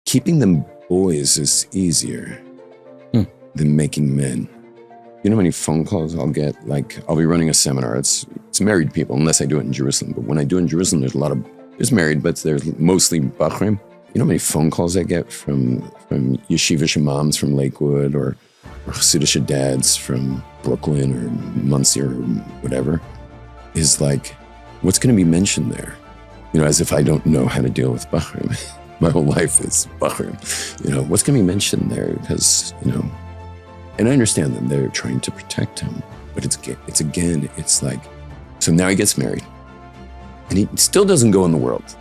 keeping them boys is easier than making men. You know how many phone calls I'll get? Like, I'll be running a seminar. It's married people, unless I do it in Jerusalem. But when I do it in Jerusalem, there's married, but there's mostly Bachrim. You know how many phone calls I get from yeshivish moms from Lakewood or Hasidic dads from Brooklyn or Muncie or whatever? Is like, what's going to be mentioned there? You know, as if I don't know how to deal with Bachrim. My whole life is Bachrim. You know, what's going to be mentioned there? Because, you know, and I understand them. They're trying to protect him. But it's like, so now he gets married. And he still doesn't go in the world.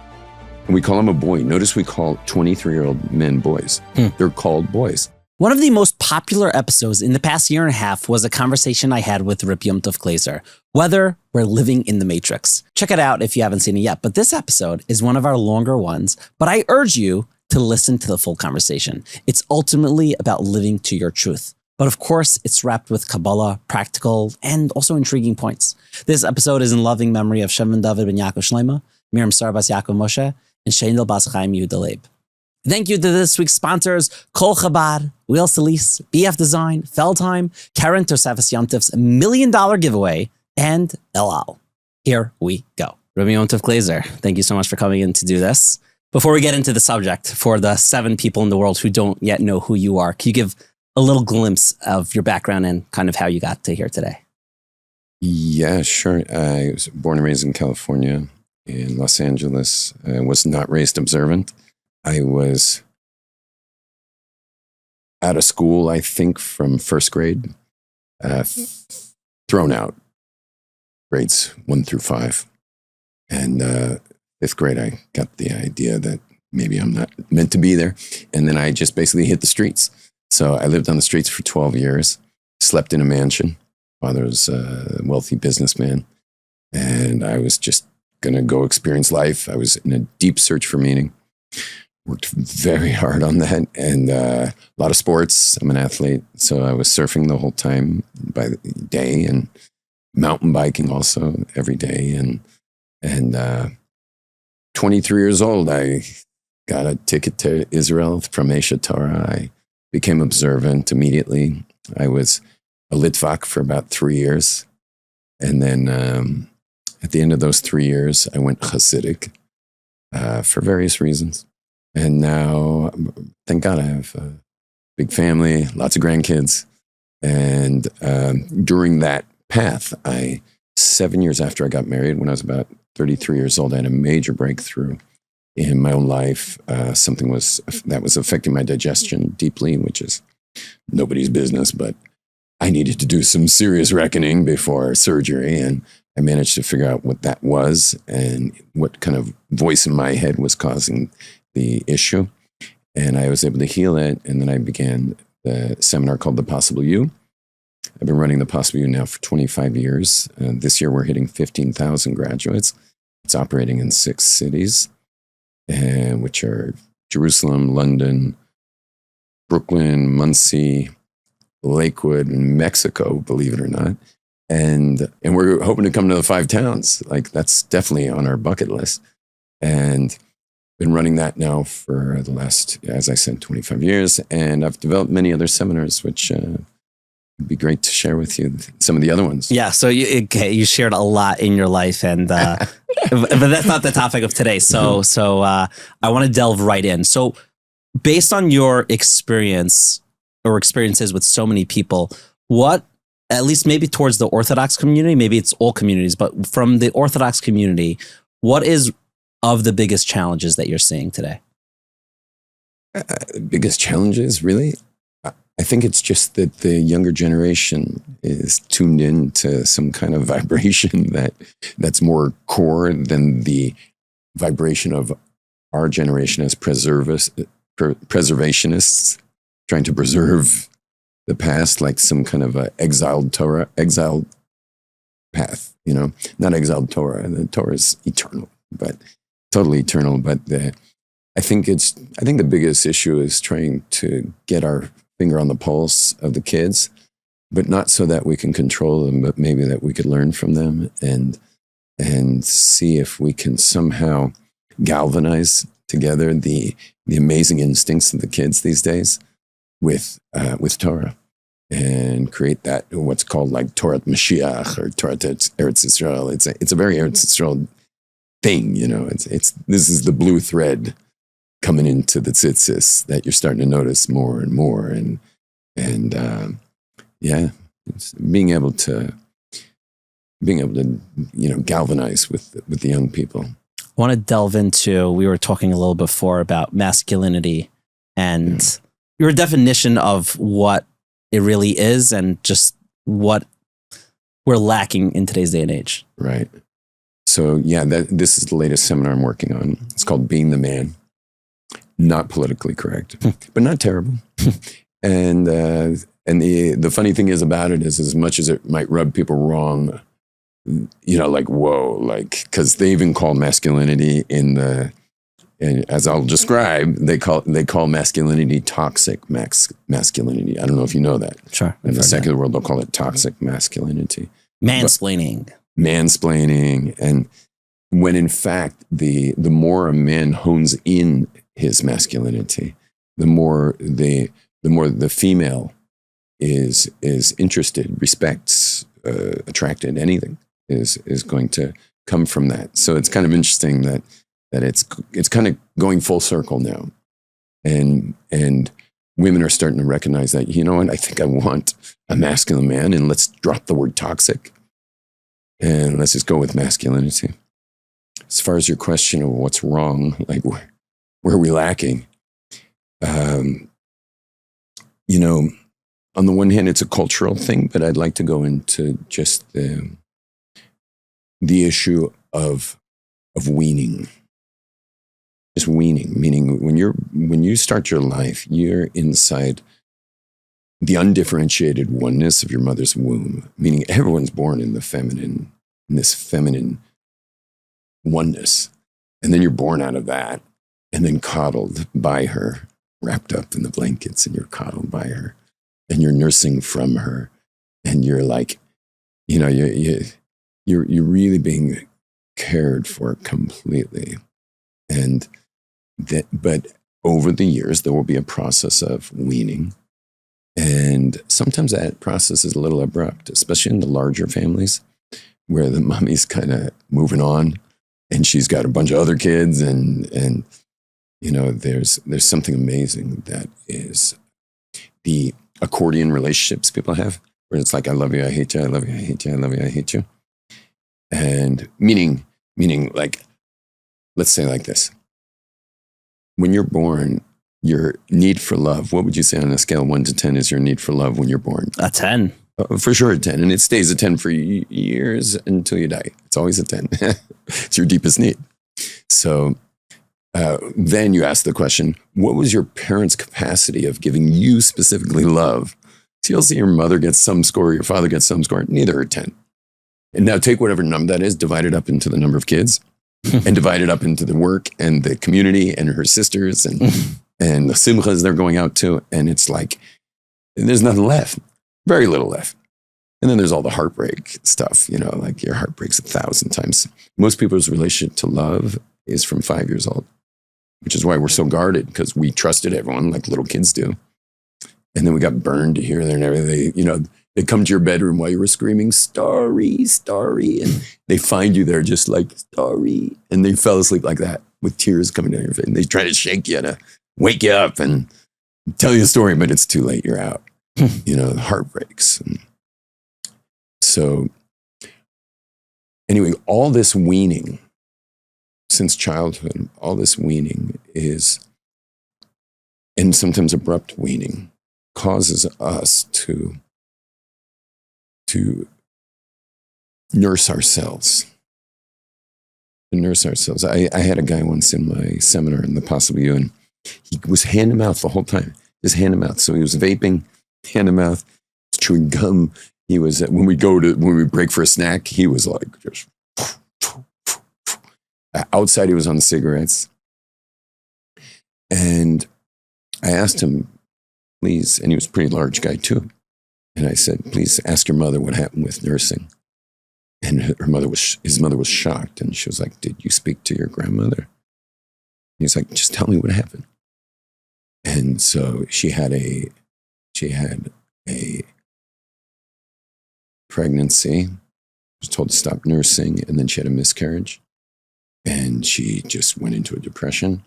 And we call him a boy. Notice we call 23-year-old men boys. They're called boys. One of the most popular episodes in the past year and a half was a conversation I had with Rabbi Yom Tov Glaser, whether we're living in the Matrix. Check it out if you haven't seen it yet. But this episode is one of our longer ones, but I urge you to listen to the full conversation. It's ultimately about living to your truth. But of course, it's wrapped with Kabbalah, practical, and also intriguing points. This episode is in loving memory of Shimon David ben Yaakov Shleima, Miriam Sar bas Yaakov Moshe, and Shendel bas Chaim Yehuda Leib. Thank you to this week's sponsors, Colel Chabad, Wheel Salis, BF Design, Feldheim, Karen Tosefes Yom Tov's $1 million giveaway, and El Al. Here we go. Rabbi Yom Tov Glaser, thank you so much for coming in to do this. Before we get into the subject, for the 7 people in the world who don't yet know who you are, can you give a little glimpse of your background and kind of how you got to here today? Yeah, sure. I was born and raised in California, in Los Angeles. I was not raised observant. I was out of school, I think, from first grade, thrown out, grades 1 through 5. And 5th grade, I got the idea that maybe I'm not meant to be there. And then I just basically hit the streets. So I lived on the streets for 12 years, slept in a mansion. Father was a wealthy businessman. And I was just going to go experience life. I was in a deep search for meaning. Worked very hard on that, and a lot of sports. I'm an athlete, so I was surfing the whole time by the day, and mountain biking also every day. And 23 years old, I got a ticket to Israel from Esha Torah. I became observant immediately. I was a Litvak for about 3 years, and then at the end of those 3 years, I went Hasidic for various reasons. And now, thank God, I have a big family, lots of grandkids. And during that path, 7 years after I got married, when I was about 33 years old, I had a major breakthrough in my own life. Something that was affecting my digestion deeply, which is nobody's business, but I needed to do some serious reckoning before surgery. And I managed to figure out what that was and what kind of voice in my head was causing the issue, and I was able to heal it. And then I began the seminar called The Possible You. I've been running The Possible You now for 25 years. This year we're hitting 15,000 graduates. It's operating in 6 cities, which are Jerusalem, London, Brooklyn, Muncie, Lakewood, and Mexico, believe it or not. And we're hoping to come to the 5 towns. Like, that's definitely on our bucket list. And been running that now for the last, as I said, 25 years. And I've developed many other seminars, which would be great to share with you some of the other ones. Yeah, so you shared a lot in your life, and but that's not the topic of today. So I want to delve right in. So based on your experience or experiences with so many people, what, at least maybe towards the Orthodox community, maybe it's all communities, but from the Orthodox community, what is of the biggest challenges that you're seeing today? Biggest challenges, really? I think it's just that the younger generation is tuned in to some kind of vibration that's more core than the vibration of our generation as preservationists, trying to preserve the past like some kind of a exiled path, you know, not exiled Torah. The Torah is eternal, but totally eternal. But I think the biggest issue is trying to get our finger on the pulse of the kids, but not so that we can control them, but maybe that we could learn from them and see if we can somehow galvanize together the amazing instincts of the kids these days with Torah, and create that what's called like Torah Mashiach or Torah Eretz Yisrael. It's a very Eretz Yisrael thing, you know. This is the blue thread coming into the tzitzis that you're starting to notice more and more, and it's being able to galvanize with the young people. I want to delve into, we were talking a little before about masculinity and your definition of what it really is and just what we're lacking in today's day and age. Right. So this is the latest seminar I'm working on. It's called Being the Man. Not politically correct, but not terrible. And the funny thing is about it is, as much as it might rub people wrong, you know, like, whoa, like, because they even call masculinity and as I'll describe, they call masculinity toxic masculinity. I don't know if you know that. Sure. In the secular world, they'll call it toxic masculinity. Mansplaining. And when in fact, the more a man hones in his masculinity, the more the female is interested, respects, attracted, anything is going to come from that. So it's kind of interesting that it's kind of going full circle now, and women are starting to recognize that, you know what, I think I want a masculine man, and let's drop the word toxic and let's just go with masculinity. As far as your question of what's wrong, like where are we lacking? You know, on the one hand, it's a cultural thing, but I'd like to go into just the issue of weaning. Just weaning, meaning when you start your life, you're inside the undifferentiated oneness of your mother's womb, meaning everyone's born in this feminine oneness. And then you're born out of that and then coddled by her, wrapped up in the blankets, and you're coddled by her and you're nursing from her. And you're like, you know, you're really being cared for completely. But over the years, there will be a process of weaning. And sometimes that process is a little abrupt, especially in the larger families where the mommy's kind of moving on and she's got a bunch of other kids. And you know, there's something amazing that is the accordion relationships people have, where it's like, I love you, I hate you, I love you, I hate you, I love you, I hate you. And meaning like, let's say like this. When you're born, your need for love, what would you say on a scale of 1 to 10 is your need for love when you're born? A 10. For sure a 10. And it stays a 10 for years until you die. It's always a 10. It's your deepest need. So then you ask the question, what was your parents' capacity of giving you specifically love? So you'll see your mother gets some score, your father gets some score, neither are 10. And now take whatever number that is, divide it up into the number of kids, and divide it up into the work and the community and her sisters and the simchas they're going out to. And it's like, there's nothing left, very little left. And then there's all the heartbreak stuff, you know, like your heart breaks 1,000 times. Most people's relationship to love is from 5 years old, which is why we're so guarded, because we trusted everyone like little kids do. And then we got burned here, there, and everything. You know, they come to your bedroom while you were screaming, "Starry, starry," and they find you there just like, "Starry," and they fell asleep like that with tears coming down your face. And they try to shake you to wake you up and tell you a story, but it's too late. You're out. You know, the heart breaks. And so anyway, all this weaning since childhood, all this weaning is, and sometimes abrupt weaning, causes us to nurse ourselves. To nurse ourselves. I had a guy once in my seminar in the Possible You, and he was hand to mouth the whole time. Just hand to mouth. So he was vaping, hand to mouth, chewing gum. He was, when we break for a snack, he was like just outside. He was on cigarettes. And I asked him, please, and he was a pretty large guy too. And I said, please ask your mother what happened with nursing. And his mother was shocked. And she was like, did you speak to your grandmother? He's like, just tell me what happened. And so she had a pregnancy, was told to stop nursing, and then she had a miscarriage. And she just went into a depression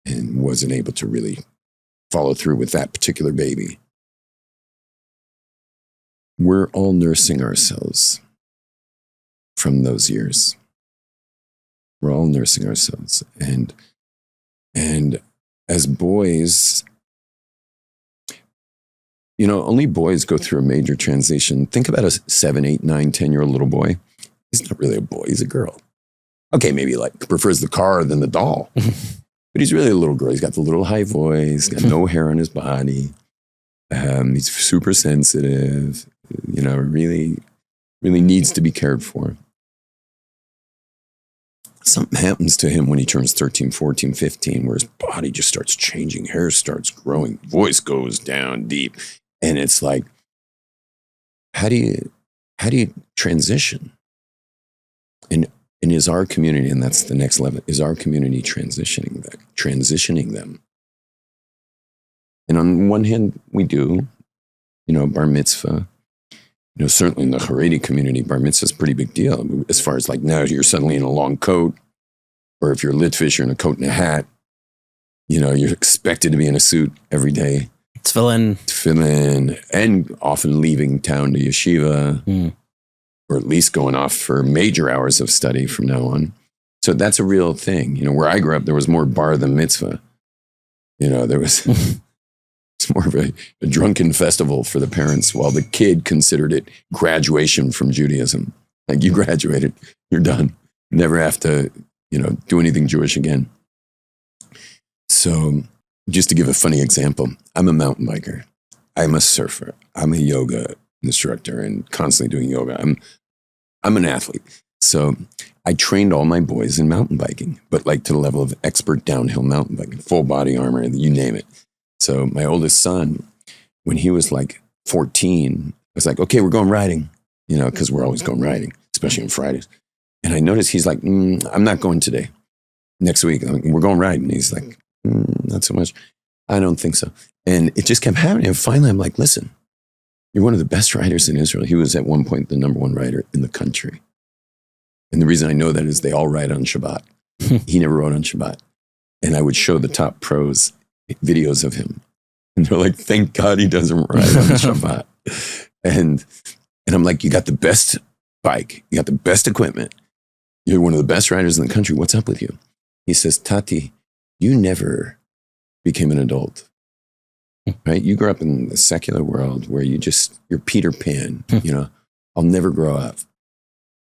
and wasn't able to really follow through with that particular baby. We're all nursing ourselves from those years. We're all nursing ourselves. And as boys, you know, only boys go through a major transition. Think about a 7, 8, 9, 10-year-old little boy. He's not really a boy, he's a girl. Okay, maybe like prefers the car than the doll. But he's really a little girl. He's got the little high voice, got no hair on his body. He's super sensitive, you know, really, really needs to be cared for. Something happens to him when he turns 13, 14, 15, where his body just starts changing, hair starts growing, voice goes down deep. And it's like, how do you transition? And is our community, and that's the next level, is our community transitioning them? And on one hand, we do, you know, bar mitzvah. You know, certainly in the Haredi community, bar mitzvah is a pretty big deal. As far as like now you're suddenly in a long coat, or if you're Litvish, you're in a coat and a hat. You know, you're expected to be in a suit every day. Tefillin, and often leaving town to yeshiva, or at least going off for major hours of study from now on. So that's a real thing. You know, where I grew up, there was more bar than mitzvah. You know, there was... It's more of a drunken festival for the parents, while the kid considered it graduation from Judaism. Like, you graduated, you're done. You never have to, you know, do anything Jewish again. So just to give a funny example, I'm a mountain biker. I'm a surfer. I'm a yoga instructor and constantly doing yoga. I'm an athlete. So I trained all my boys in mountain biking, but like to the level of expert downhill mountain biking, full body armor, you name it. So my oldest son, when he was like 14, I was like, okay, we're going riding, you know, because we're always going riding, especially on Fridays. And I noticed he's like, I'm not going today. Next week, we're going riding. He's like, not so much. I don't think so. And it just kept happening. And finally, I'm like, listen, you're one of the best riders in Israel. He was at one point the #1 rider in the country. And the reason I know that is they all ride on Shabbat. He never rode on Shabbat. And I would show the top pros videos of him. And they're like, thank God he doesn't ride on Shabbat. And I'm like, you got the best bike. You got the best equipment. You're one of the best riders in the country. What's up with you? He says, Tati, you never became an adult, right? You grew up in the secular world where you're Peter Pan, you know, I'll never grow up.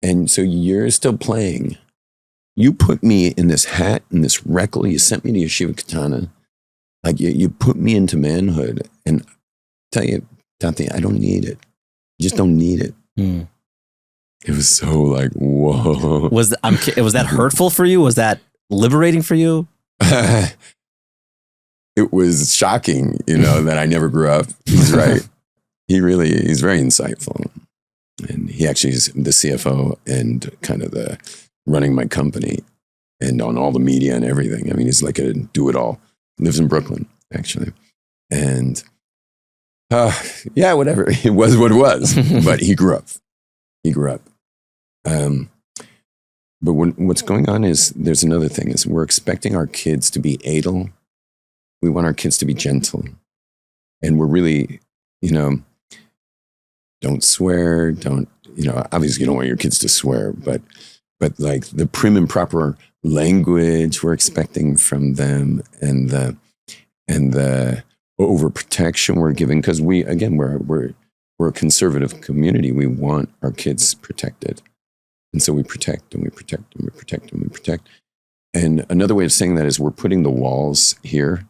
And so you're still playing. You put me in this hat and this reckle. You sent me to Yeshiva Katana. Like you put me into manhood, and I tell you, Tati, I don't need it. I just don't need it. It was so like, whoa. Was that hurtful for you? Was that liberating for you? It was shocking, you know, that I never grew up. He's right. He's very insightful. And he actually is the CFO and kind of the running my company and on all the media and everything. I mean, he's like a do-it-all. Lives in Brooklyn, actually. And yeah, whatever. It was what it was. But he grew up. But what's going on is there's another thing is we're expecting our kids to be adel. We want our kids to be gentle. And we're really, you know, don't swear, obviously you don't want your kids to swear, but like the prim and proper language we're expecting from them and the overprotection we're giving, because we're a conservative community. We want our kids protected. And so we protect and we protect and we protect and we protect. And another way of saying that is we're putting the walls here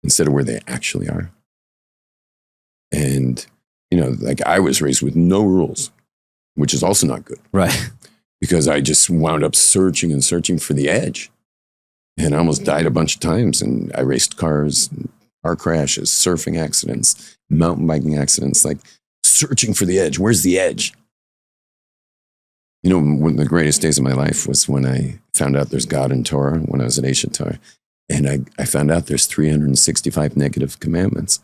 instead of where they actually are. And, you know, like I was raised with no rules, which is also not good. Right. Because I just wound up searching and searching for the edge. And I almost died a bunch of times. And I raced cars, car crashes, surfing accidents, mountain biking accidents, like searching for the edge. Where's the edge? You know, one of the greatest days of my life was when I found out there's God in Torah, when I was at Aish Torah. And I found out there's 365 negative commandments.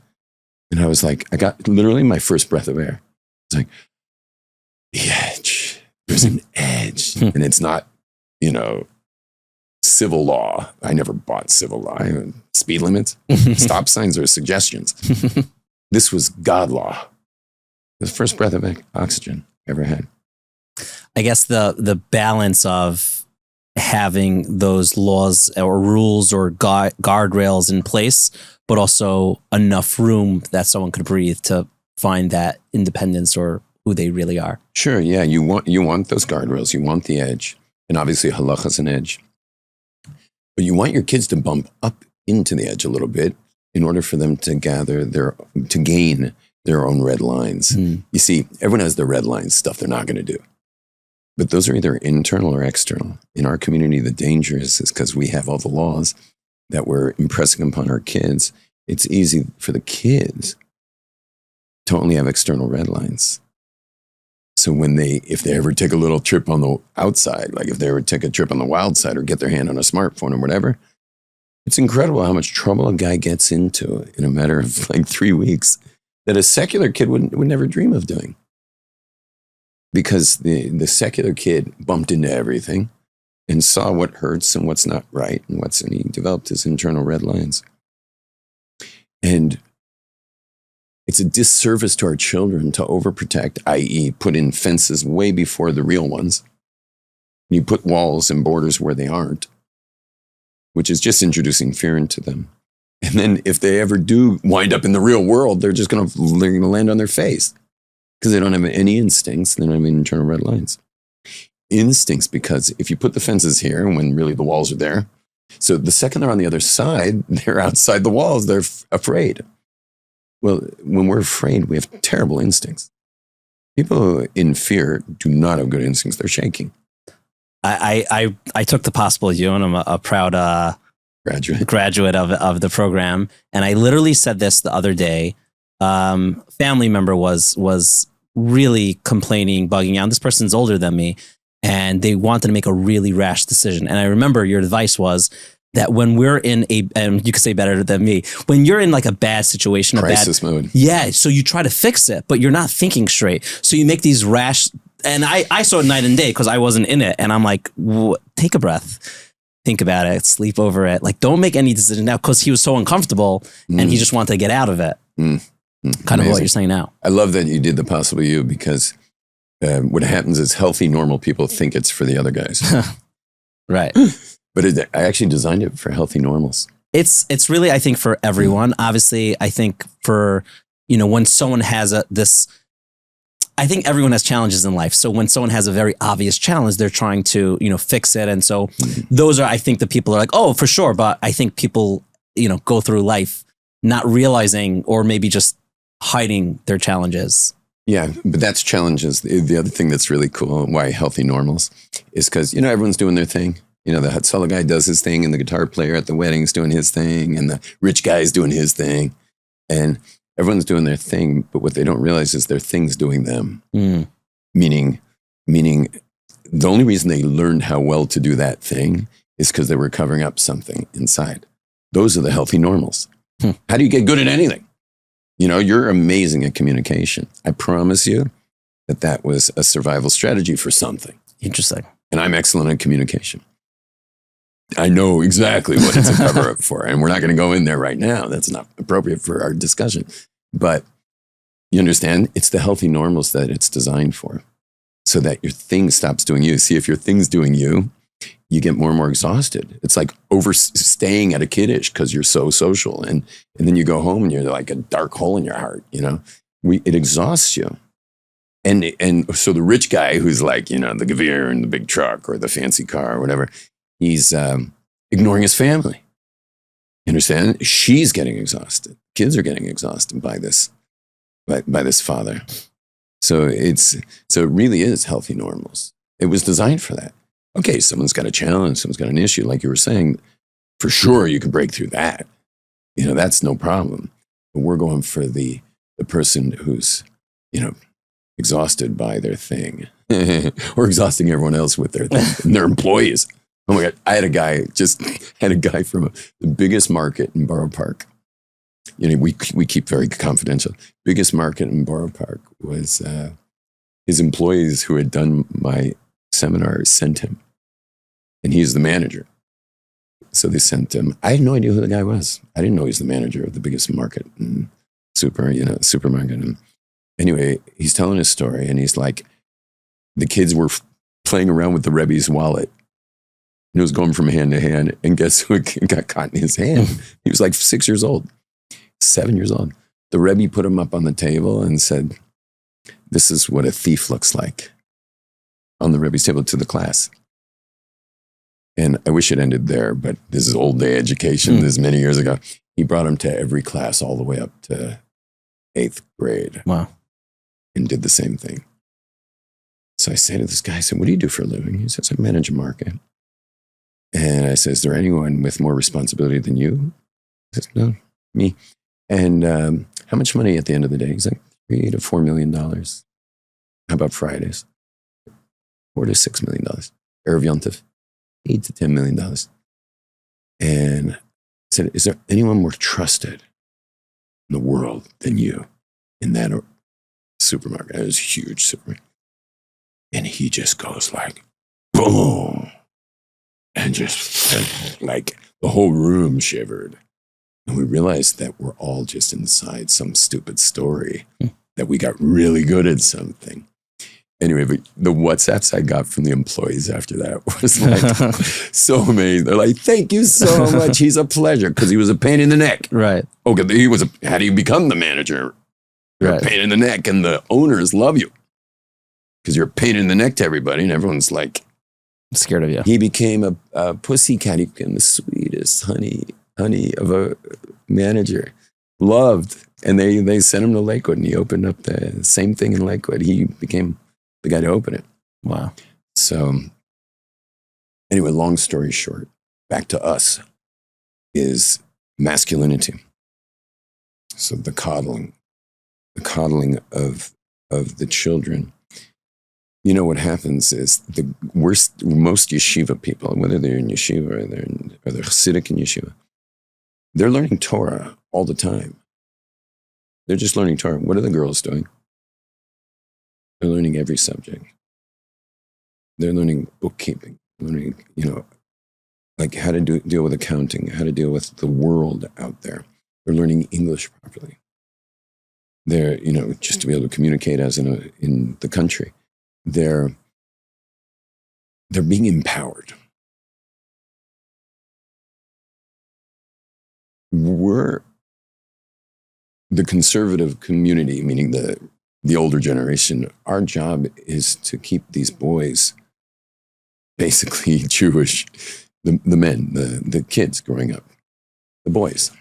And I was like, I got literally my first breath of air. It's like, the edge. There's an edge. And it's not, you know, civil law. I never bought civil law. Speed limits, stop signs, or suggestions. This was God law. The first breath of oxygen I ever had. I guess the balance of having those laws or rules or guardrails in place, but also enough room that someone could breathe to find that independence or who they really are. Sure, yeah. You want those guardrails. You want the edge. And obviously halacha is an edge. But you want your kids to bump up into the edge a little bit in order for them to gain their own red lines. You see, everyone has their red lines, stuff they're not going to do. But those are either internal or external. In our community, the danger is because we have all the laws that we're impressing upon our kids. It's easy for the kids to only have external red lines. So if they ever take a little trip on the outside, like if they ever take a trip on the wild side or get their hand on a smartphone or whatever, it's incredible how much trouble a guy gets into in a matter of like 3 weeks that a secular kid would never dream of doing. Because the secular kid bumped into everything and saw what hurts and what's not right and he developed his internal red lines. And it's a disservice to our children to overprotect, i.e. put in fences way before the real ones. You put walls and borders where they aren't, which is just introducing fear into them. And then if they ever do wind up in the real world, they're going to land on their face because they don't have any instincts. They don't have any internal red lines. Instincts, because if you put the fences here when really the walls are there, so the second they're on the other side, they're outside the walls, they're afraid. Well, when we're afraid, we have terrible instincts. People in fear do not have good instincts. They're shaking. I took the Possible You, and I'm a proud graduate of the program. And I literally said this the other day. Family member was really complaining, bugging out. This person's older than me, and they wanted to make a really rash decision. And I remember your advice was that when we're in and you could say better than me, when you're in like a bad situation, crisis mode. Yeah. So you try to fix it, but you're not thinking straight. So you make these rash, and I saw it night and day because I wasn't in it. And I'm like, take a breath, think about it, sleep over it. Like, don't make any decision now, because he was so uncomfortable and he just wanted to get out of it. Kind Amazing. of what you're saying now. I love that you did the Possible You, because what happens is healthy, normal people think it's for the other guys. Right. But I actually designed it for healthy normals. It's really, I think, for everyone. Obviously, I think for, when someone has I think everyone has challenges in life. So when someone has a very obvious challenge, they're trying to, fix it. And so those are, I think, the people are like, oh, for sure. But I think people, go through life not realizing, or maybe just hiding their challenges. Yeah, but that's challenges. The other thing that's really cool, why healthy normals, is because, everyone's doing their thing. The Hatzalah guy does his thing, and the guitar player at the wedding is doing his thing, and the rich guy is doing his thing. And everyone's doing their thing, but what they don't realize is their thing's doing them. Meaning the only reason they learned how well to do that thing is because they were covering up something inside. Those are the healthy normals. How do you get good at anything? You're amazing at communication. I promise you that was a survival strategy for something. Interesting. And I'm excellent at communication. I know exactly what it's a cover up for. And we're not going to go in there right now. That's not appropriate for our discussion. But you understand, it's the healthy normals that it's designed for, so that your thing stops doing you. See, if your thing's doing you, you get more and more exhausted. It's like overstaying at a kiddish because you're so social. And then you go home and you're like a dark hole in your heart, it exhausts you. And so the rich guy who's like, the Gavir and the big truck or the fancy car or whatever, he's ignoring his family. You understand? She's getting exhausted. Kids are getting exhausted by this father. So it really is healthy normals. It was designed for that. Okay, someone's got a challenge, someone's got an issue, like you were saying. For sure, you can break through that. That's no problem. But we're going for the person who's, exhausted by their thing. or exhausting everyone else with their employees. Oh my God. I had a guy from the biggest market in Borough Park. We keep very confidential. Biggest market in Borough Park was his employees who had done my seminar sent him, and he's the manager. So they sent him. I had no idea who the guy was. I didn't know he was the manager of the biggest market and supermarket. And anyway, he's telling his story, and he's like, the kids were playing around with the Rebbe's wallet. And it was going from hand to hand, and guess who got caught in his hand? He was like 6 years old, 7 years old. The Rebbe put him up on the table and said, "This is what a thief looks like," on the Rebbe's table to the class. And I wish it ended there, but this is old day education. This is many years ago. He brought him to every class all the way up to 8th grade. Wow. And did the same thing. So I say to this guy, I said, "What do you do for a living?" He says, "I manage a market." And I said, "Is there anyone with more responsibility than you?" He says, "No, me." And how much money at the end of the day? He's like, $3 to $4 million. How about Fridays? $4 to $6 million. Rabbi Yom Tov, $8 to $10 million. And I said, "Is there anyone more trusted in the world than you in that supermarket?" It was a huge supermarket. And he just goes like, boom. And just like the whole room shivered. And we realized that we're all just inside some stupid story, that we got really good at something. Anyway, but the WhatsApps I got from the employees after that was like so amazing. They're like, "Thank you so much. He's a pleasure," because he was a pain in the neck. Right. Okay, how do you become the manager? You're a pain in the neck, and the owners love you because you're a pain in the neck to everybody, and everyone's like scared of you. He became a pussycat. He became the sweetest honey of a manager. Loved. And they sent him to Lakewood, and he opened up the same thing in Lakewood. He became the guy to open it. Wow. So anyway, long story short, back to us is masculinity. So the coddling of the children. You know what happens is most yeshiva people, whether they're in yeshiva or they're Hasidic in yeshiva, they're learning Torah all the time. They're just learning Torah. What are the girls doing? They're learning every subject. They're learning bookkeeping, learning, like how to deal with accounting, how to deal with the world out there. They're learning English properly. They're, just to be able to communicate as in the country. They're being empowered. We're the conservative community, meaning the older generation. Our job is to keep these boys basically Jewish, the men, the kids growing up, the boys.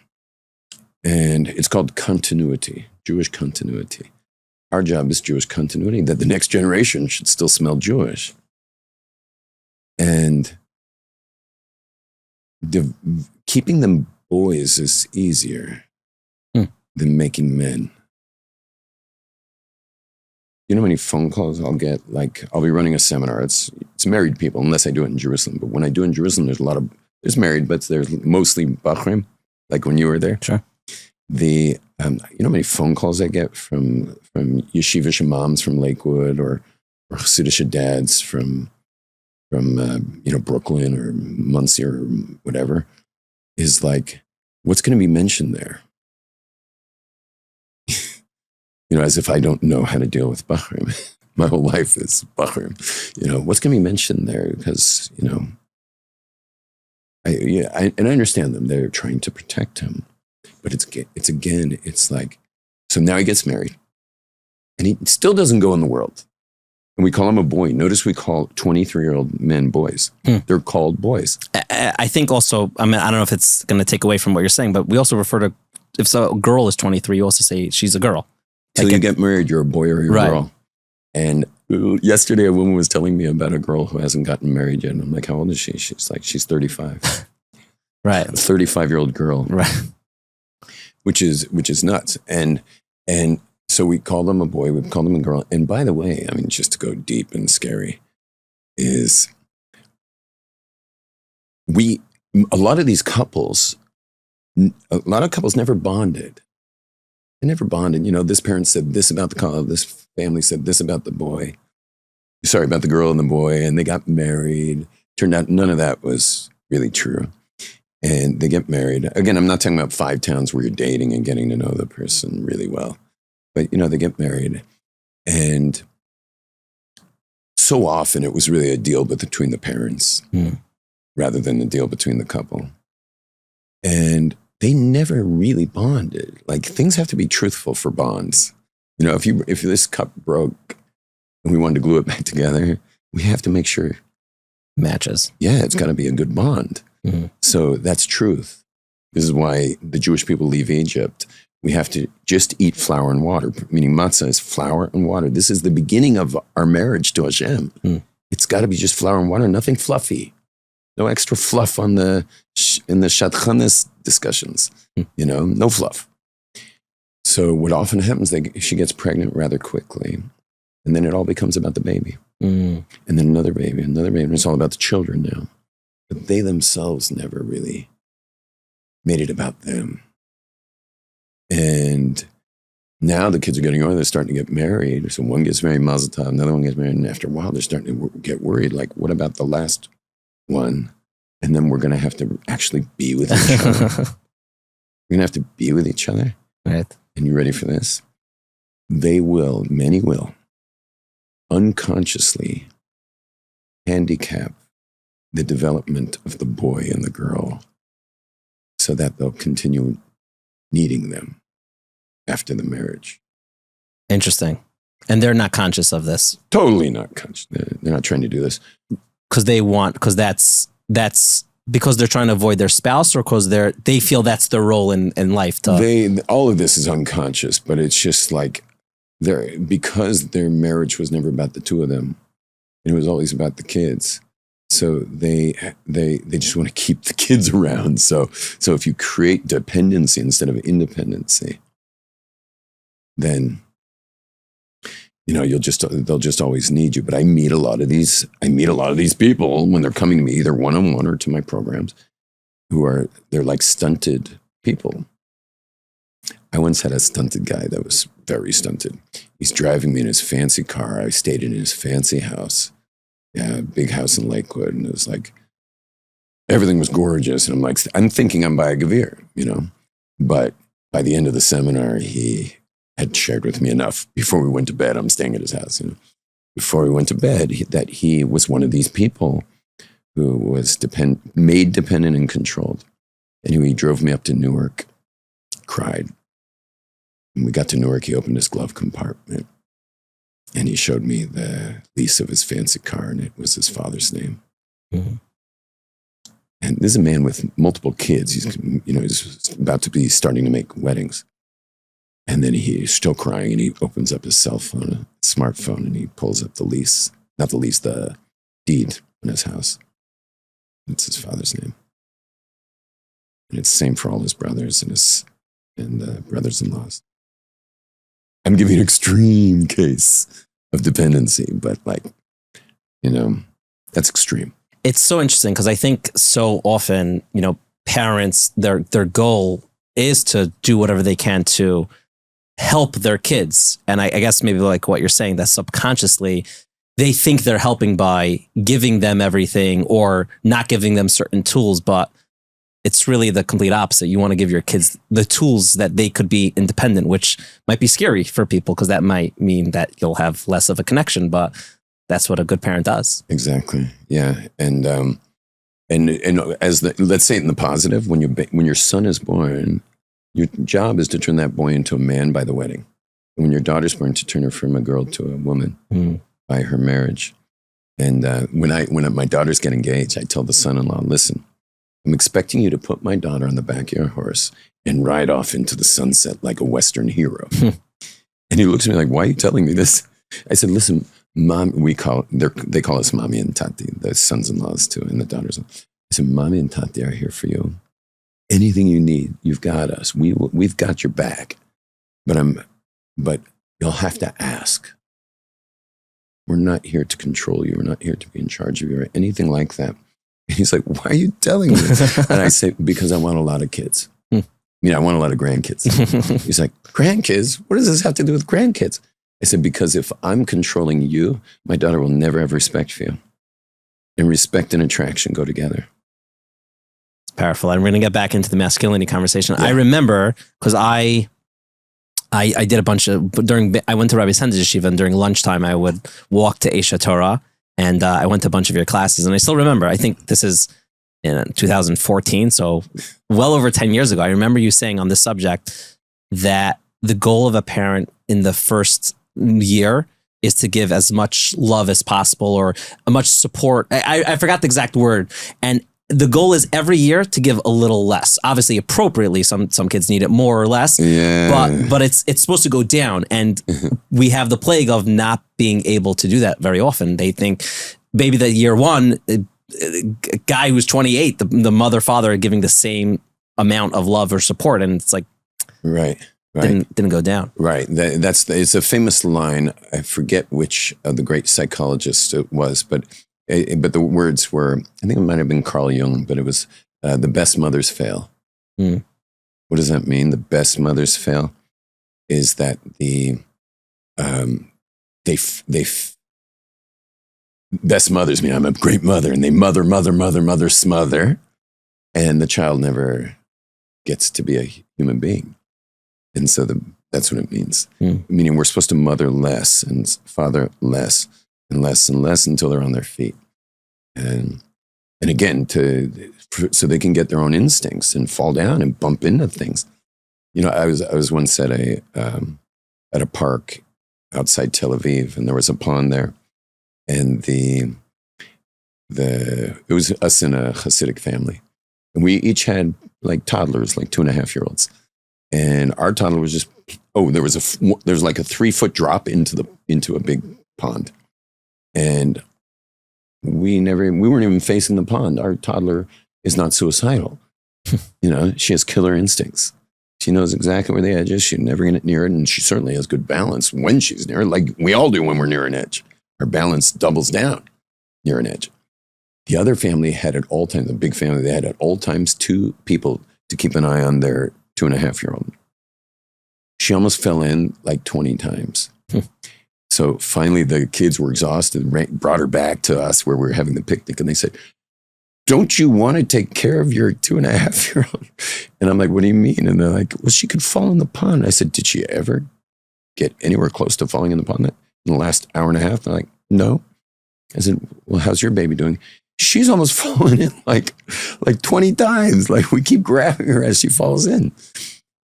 And it's called continuity, Jewish continuity. Our job is Jewish continuity, that the next generation should still smell Jewish. And keeping them boys is easier than making men. You know how many phone calls I'll get? Like, I'll be running a seminar. It's married people, unless I do it in Jerusalem. But when I do it in Jerusalem, there's married, but there's mostly bachrim, like when you were there. Sure. You know how many phone calls I get from yeshivish moms from Lakewood or Chassidish dads from Brooklyn or Muncie or whatever, is like, what's going to be mentioned there? As if I don't know how to deal with bachrim. My whole life is bachrim. What's going to be mentioned there? Because, I understand them. They're trying to protect him. But it's like, so now he gets married and he still doesn't go in the world. And we call him a boy. Notice we call 23-year-old men boys. They're called boys. I think also, I don't know if it's going to take away from what you're saying, but we also refer to, if a girl is 23, you also say she's a girl. Till you get married, you're a boy or you're a girl. And yesterday a woman was telling me about a girl who hasn't gotten married yet. And I'm like, how old is she? She's like, she's 35. Right. A 35-year-old girl. Right. Which is nuts. And So we called him a boy, we called him a girl. And by the way, I mean, just to go deep and scary, is a lot of couples never bonded. They never bonded. You know, this parent said this about the couple, this family said this about the boy. Sorry, about the girl and the boy, and they got married. Turned out none of that was really true. And they get married. Again, I'm not talking about 5 towns where you're dating and getting to know the person really well. But, you know, they get married. And so often it was really a deal between the parents rather than a deal between the couple. And they never really bonded. Like, things have to be truthful for bonds. You know, if this cup broke and we wanted to glue it back together, we have to make sure matches. Yeah, it's got to be a good bond. Mm-hmm. So that's truth. This is why the Jewish people leave Egypt. We have to just eat flour and water, meaning matzah is flour and water. This is the beginning of our marriage to Hashem. It's got to be just flour and water, nothing fluffy. No extra fluff in the Shadchanis discussions. You know, no fluff. So what often happens, she gets pregnant rather quickly. And then it all becomes about the baby. And then another baby. And it's all about the children now. But they themselves never really made it about them. And now the kids are getting older. They're starting to get married. So one gets married, Mazel Tov, another one gets married. And after a while, they're starting to get worried. Like, what about the last one? And then we're going to have to actually be with each other. We're going to have to be with each other. Right. And you ready for this? Many will, unconsciously handicap the development of the boy and the girl so that they'll continue needing them after the marriage. Interesting. And they're not conscious of this. Totally not conscious. They're not trying to do this. Because that's because they're trying to avoid their spouse, or because they feel that's their role in life. All of this is unconscious, but it's just like because their marriage was never about the two of them. It was always about the kids. So they just want to keep the kids around. So if you create dependency instead of independency, then you know they'll just always need you. But I meet a lot of these people when they're coming to me either one-on-one or to my programs, they're like stunted people. I once had a stunted guy that was very stunted. He's driving me in his fancy car. I stayed in his fancy house. Yeah, big house in Lakewood. And it was like, everything was gorgeous. And I'm thinking I'm by a Gevir, you know. But by the end of the seminar, he had shared with me enough before we went to bed. I'm staying at his house, you know. Before we went to bed, that he was one of these people who was made dependent and controlled. Anyway, he drove me up to Newark, cried. When we got to Newark, he opened his glove compartment and he showed me the lease of his fancy car, and it was his father's name. Mm-hmm. And this is a man with multiple kids. He's about to be starting to make weddings. And then he's still crying, and he opens up his cell phone, a smartphone, and he pulls up the deed on his house. It's his father's name. And it's the same for all his brothers and brothers-in-laws. I'm giving an extreme case of dependency, but that's extreme. It's so interesting because I think so often, parents, their goal is to do whatever they can to help their kids. And I guess maybe like what you're saying, that subconsciously they think they're helping by giving them everything or not giving them certain tools, but it's really the complete opposite. You want to give your kids the tools that they could be independent, which might be scary for people because that might mean that you'll have less of a connection, but that's what a good parent does. Exactly. Yeah. And let's say it in the positive, when your son is born, your job is to turn that boy into a man by the wedding. And when your daughter's born, to turn her from a girl to a woman by her marriage. And when my daughters get engaged, I tell the son-in-law, listen, I'm expecting you to put my daughter on the back of your horse and ride off into the sunset like a Western hero. And he looks at me like, why are you telling me this? I said, listen, Mom, they call us Mommy and Tati, the sons-in-laws too, and the daughters. I said, Mommy and Tati are here for you. Anything you need, you've got us. We've got your back. But you'll have to ask. We're not here to control you. We're not here to be in charge of you or anything like that. And he's like, why are you telling me? And I say, because I want a lot of kids. I want a lot of grandkids. He's like, grandkids? What does this have to do with grandkids? I said, because if I'm controlling you, my daughter will never have respect for you. And respect and attraction go together. It's powerful. I'm going to get back into the masculinity conversation. Yeah. I remember, because I did a bunch of, I went to Rabbi Sanders Yeshiva, and during lunchtime, I would walk to Esha Torah, and I went to a bunch of your classes. And I still remember, I think this is in 2014, so well over 10 years ago. I remember you saying on this subject that the goal of a parent in the first year is to give as much love as possible, or as much support. I forgot the exact word. And the goal is every year to give a little less. Obviously, appropriately, some kids need it more or less. Yeah. But it's supposed to go down. And we have the plague of not being able to do that very often. They think maybe that year one, a guy who's 28, the mother, father are giving the same amount of love or support. And it's like, right. Didn't go down. Right. It's a famous line. I forget which of the great psychologists it was, but the words were, I think it might have been Carl Jung, but it was, the best mothers fail. What does that mean? The best mothers fail is that best mothers mean I'm a great mother, and they mother, smother, and the child never gets to be a human being. And so that's what it means. Meaning we're supposed to mother less and father less and less and less until they're on their feet. And again, so they can get their own instincts and fall down and bump into things. I was once at a park outside Tel Aviv, and there was a pond there, and it was us in a Hasidic family, and we each had like toddlers, like 2.5-year-olds. And our toddler was just, there was like a 3-foot drop into a big pond. And we weren't even facing the pond. Our toddler is not suicidal. She has killer instincts. She knows exactly where the edge is. She's never going to get near it. And she certainly has good balance when she's near it, like we all do when we're near an edge. Our balance doubles down near an edge. The other family had at all times, the big family, they had at all times 2 people to keep an eye on their 2.5-year-old. She almost fell in like 20 times. So finally the kids were exhausted, brought her back to us where we were having the picnic, and they said, don't you want to take care of your 2.5-year-old? And I'm like, what do you mean? And they're like, well, she could fall in the pond. I said, did she ever get anywhere close to falling in the pond in the last hour and a half? They're like, no. I said, well, how's your baby doing? She's almost fallen in like 20 times. Like we keep grabbing her as she falls in.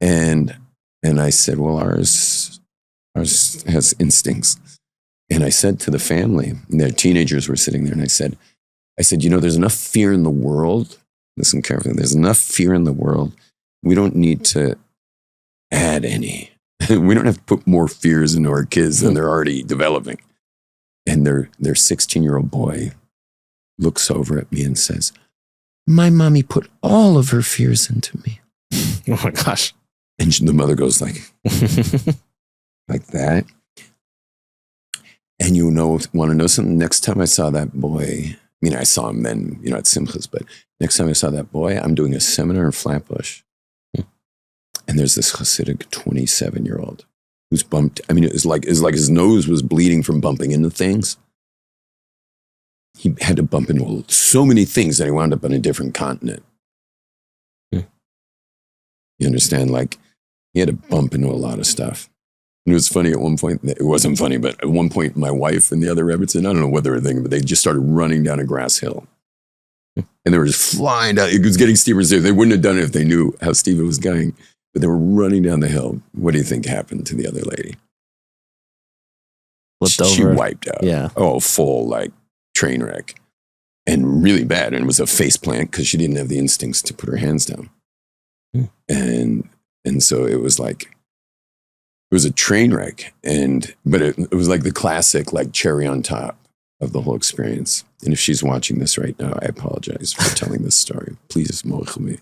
And I said, well, ours has instincts. And I said to the family, and their teenagers were sitting there, and I said, there's enough fear in the world. Listen carefully. There's enough fear in the world. We don't need to add any. We don't have to put more fears into our kids than they're already developing. And their 16-year-old boy looks over at me and says, my mommy put all of her fears into me. Oh my gosh. And the mother goes like that. And want to know something? Next time I saw that boy, I saw him then, at Simchas, but next time I saw that boy, I'm doing a seminar in Flatbush. And there's this Hasidic 27-year-old who's bumped. It was like his nose was bleeding from bumping into things. He had to bump into so many things that he wound up on a different continent. You understand? Like, he had to bump into a lot of stuff. And it was funny at one point. It wasn't funny, but at one point, my wife and the other rabbits, and I don't know what they were thinking, but they just started running down a grass hill. And they were just flying down. It was getting steeper and steeper. They wouldn't have done it if they knew how steep it was going. But they were running down the hill. What do you think happened to the other lady? Flipped over. She wiped out. Yeah. Oh, full like train wreck. And really bad. And it was a face plant because she didn't have the instincts to put her hands down. And so it was like, it was a train wreck. But it was like the classic, like cherry on top of the whole experience. And if she's watching this right now, I apologize for telling this story. Please, mochel me.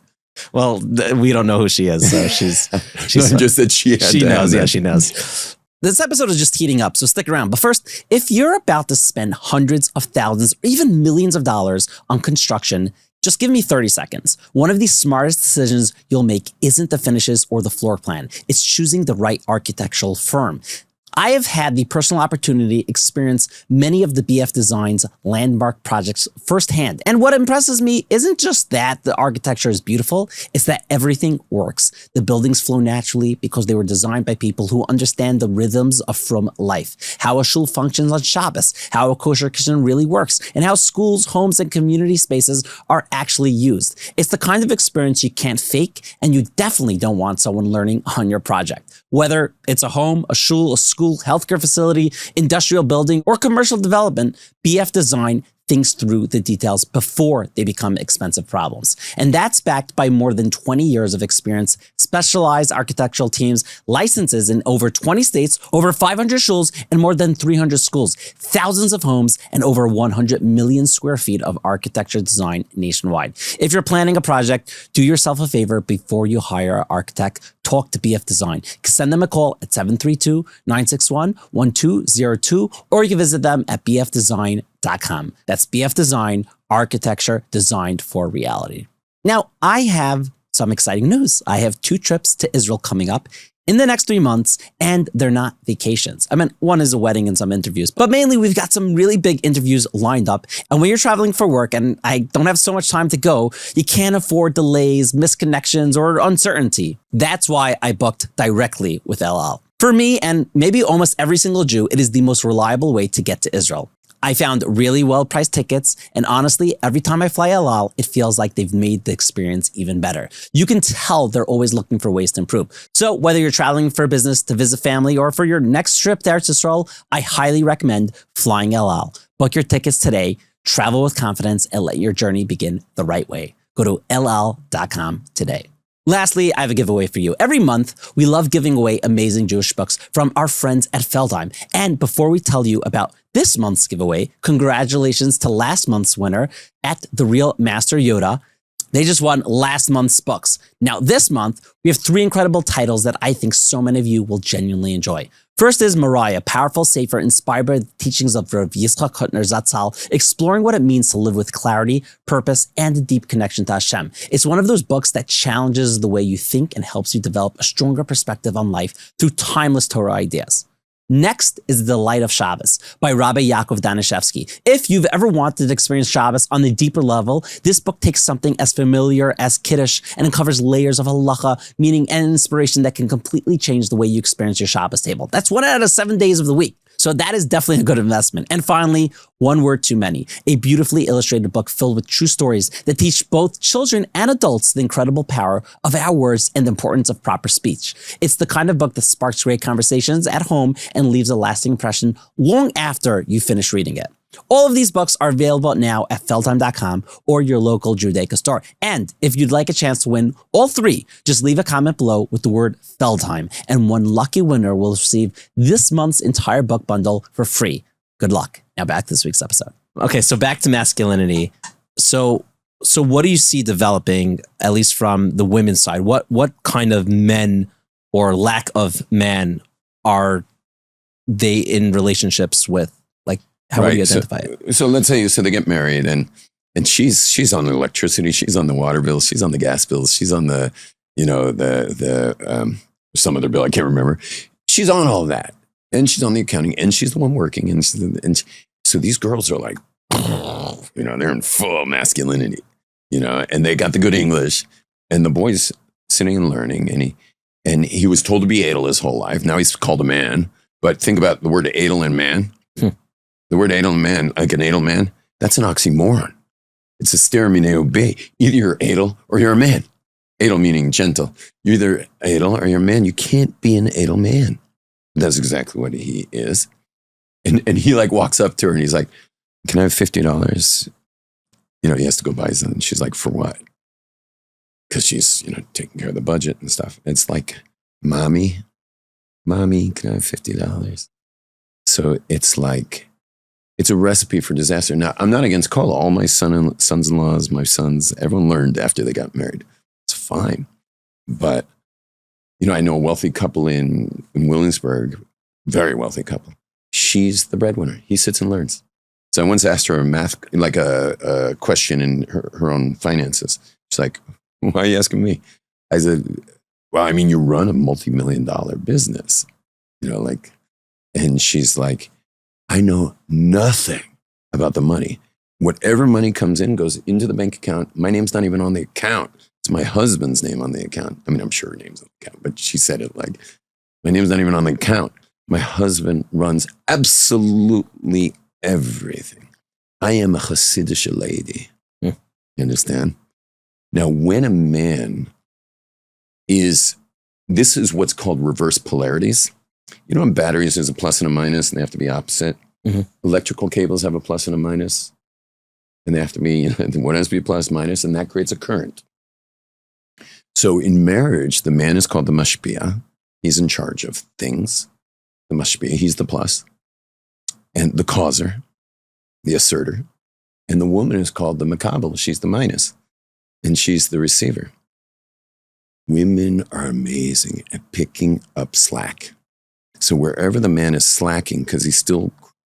Well, we don't know who she is, so she's just that she had she to knows. have Yeah, that. she knows. This episode is just heating up, so stick around. But first, if you're about to spend hundreds of thousands or even millions of dollars on construction, just give me 30 seconds. One of the smartest decisions you'll make isn't the finishes or the floor plan. It's choosing the right architectural firm. I have had the personal opportunity to experience many of the BF Design's landmark projects firsthand. And what impresses me isn't just that the architecture is beautiful, it's that everything works. The buildings flow naturally because they were designed by people who understand the rhythms of frum life, how a shul functions on Shabbos, how a kosher kitchen really works, and how schools, homes, and community spaces are actually used. It's the kind of experience you can't fake, and you definitely don't want someone learning on your project. Whether it's a home, a shul, a school, healthcare facility, industrial building, or commercial development, BF Design thinks through the details before they become expensive problems. And that's backed by more than 20 years of experience, specialized architectural teams, licenses in over 20 states, over 500 shuls, and more than 300 schools, thousands of homes, and over 100 million square feet of architecture design nationwide. If you're planning a project, do yourself a favor before you hire an architect. Talk to BF Design. Send them a call at 732-961-1202, or you can visit them at bfdesign.com. That's BF Design, architecture designed for reality. Now, I have some exciting news. I have 2 trips to Israel coming up in the next 3 months, and they're not vacations. I mean, one is a wedding and some interviews, but mainly we've got some really big interviews lined up. And when you're traveling for work and I don't have so much time to go, you can't afford delays, misconnections, or uncertainty. That's why I booked directly with El Al. For me, and maybe almost every single Jew, it is the most reliable way to get to Israel. I found really well-priced tickets, and honestly, every time I fly El Al, it feels like they've made the experience even better. You can tell they're always looking for ways to improve. So whether you're traveling for business, to visit family, or for your next trip to Eretz Yisrael, I highly recommend flying El Al. Book your tickets today, travel with confidence, and let your journey begin the right way. Go to ellal.com today. Lastly, I have a giveaway for you. Every month, we love giving away amazing Jewish books from our friends at Feldheim. And before we tell you about this month's giveaway, congratulations to last month's winner at The Real Master Yoda. They just won last month's books. Now, this month, we have 3 incredible titles that I think so many of you will genuinely enjoy. First is Mariah, powerful, safer, inspired by the teachings of Rav Yitzchak Hutner Zatzal, exploring what it means to live with clarity, purpose, and a deep connection to Hashem. It's one of those books that challenges the way you think and helps you develop a stronger perspective on life through timeless Torah ideas. Next is The Light of Shabbos by Rabbi Yaakov Danishevsky. If you've ever wanted to experience Shabbos on a deeper level, this book takes something as familiar as Kiddush and uncovers layers of halacha, meaning, and inspiration that can completely change the way you experience your Shabbos table. That's 1 out of 7 days of the week. So that is definitely a good investment. And finally, One Word Too Many, a beautifully illustrated book filled with true stories that teach both children and adults the incredible power of our words and the importance of proper speech. It's the kind of book that sparks great conversations at home and leaves a lasting impression long after you finish reading it. All of these books are available now at feldheim.com or your local Judaica store. And if you'd like a chance to win all 3, just leave a comment below with the word Feldheim, and one lucky winner will receive this month's entire book bundle for free. Good luck. Now back to this week's episode. Okay, so back to masculinity. So what do you see developing, at least from the women's side? What kind of men or lack of man are they in relationships with? How would you identify it? So let's say they get married and she's on the electricity, she's on the water bills, she's on the gas bills, she's on the some other bill, I can't remember. She's on all that. And she's on the accounting and she's the one working. And so these girls are like, they're in full masculinity, and they got the good English, and the boy's sitting and learning, and he was told to be edel his whole life. Now he's called a man, but think about the word edel and man. The word edel man, like an edel man, that's an oxymoron. It's a steramineo be. Either you're edel or you're a man. Edel meaning gentle. You're either edel or you're a man. You can't be an edel man. That's exactly what he is. And he walks up to her and he's like, can I have $50? He has to go buy something. She's like, for what? Because she's, taking care of the budget and stuff. It's like, mommy, can I have $50? So it's like, it's a recipe for disaster. Now, I'm not against Colel. All my sons-in-laws, my sons, everyone learned after they got married. It's fine. But, I know a wealthy couple in Williamsburg. very wealthy couple. She's the breadwinner. He sits and learns. So I once asked her a question in her own finances. She's like, why are you asking me? I said, well, I mean, you run a multi-million-dollar business, and she's like, I know nothing about the money. Whatever money comes in goes into the bank account. My name's not even on the account. It's my husband's name on the account. I mean, I'm sure her name's on the account, but she said it like, my name's not even on the account. My husband runs absolutely everything. I am a Hasidic lady. You understand? Now, when a man this is what's called reverse polarities. In batteries, there's a plus and a minus, and they have to be opposite. Mm-hmm. Electrical cables have a plus and a minus, and they have to be, one has to be plus, minus, and that creates a current. So in marriage, the man is called the mashpia. He's in charge of things. The mashpia, he's the plus, and the causer, the asserter. And the woman is called the makabel. She's the minus, and she's the receiver. Women are amazing at picking up slack. So wherever the man is slacking, because he's still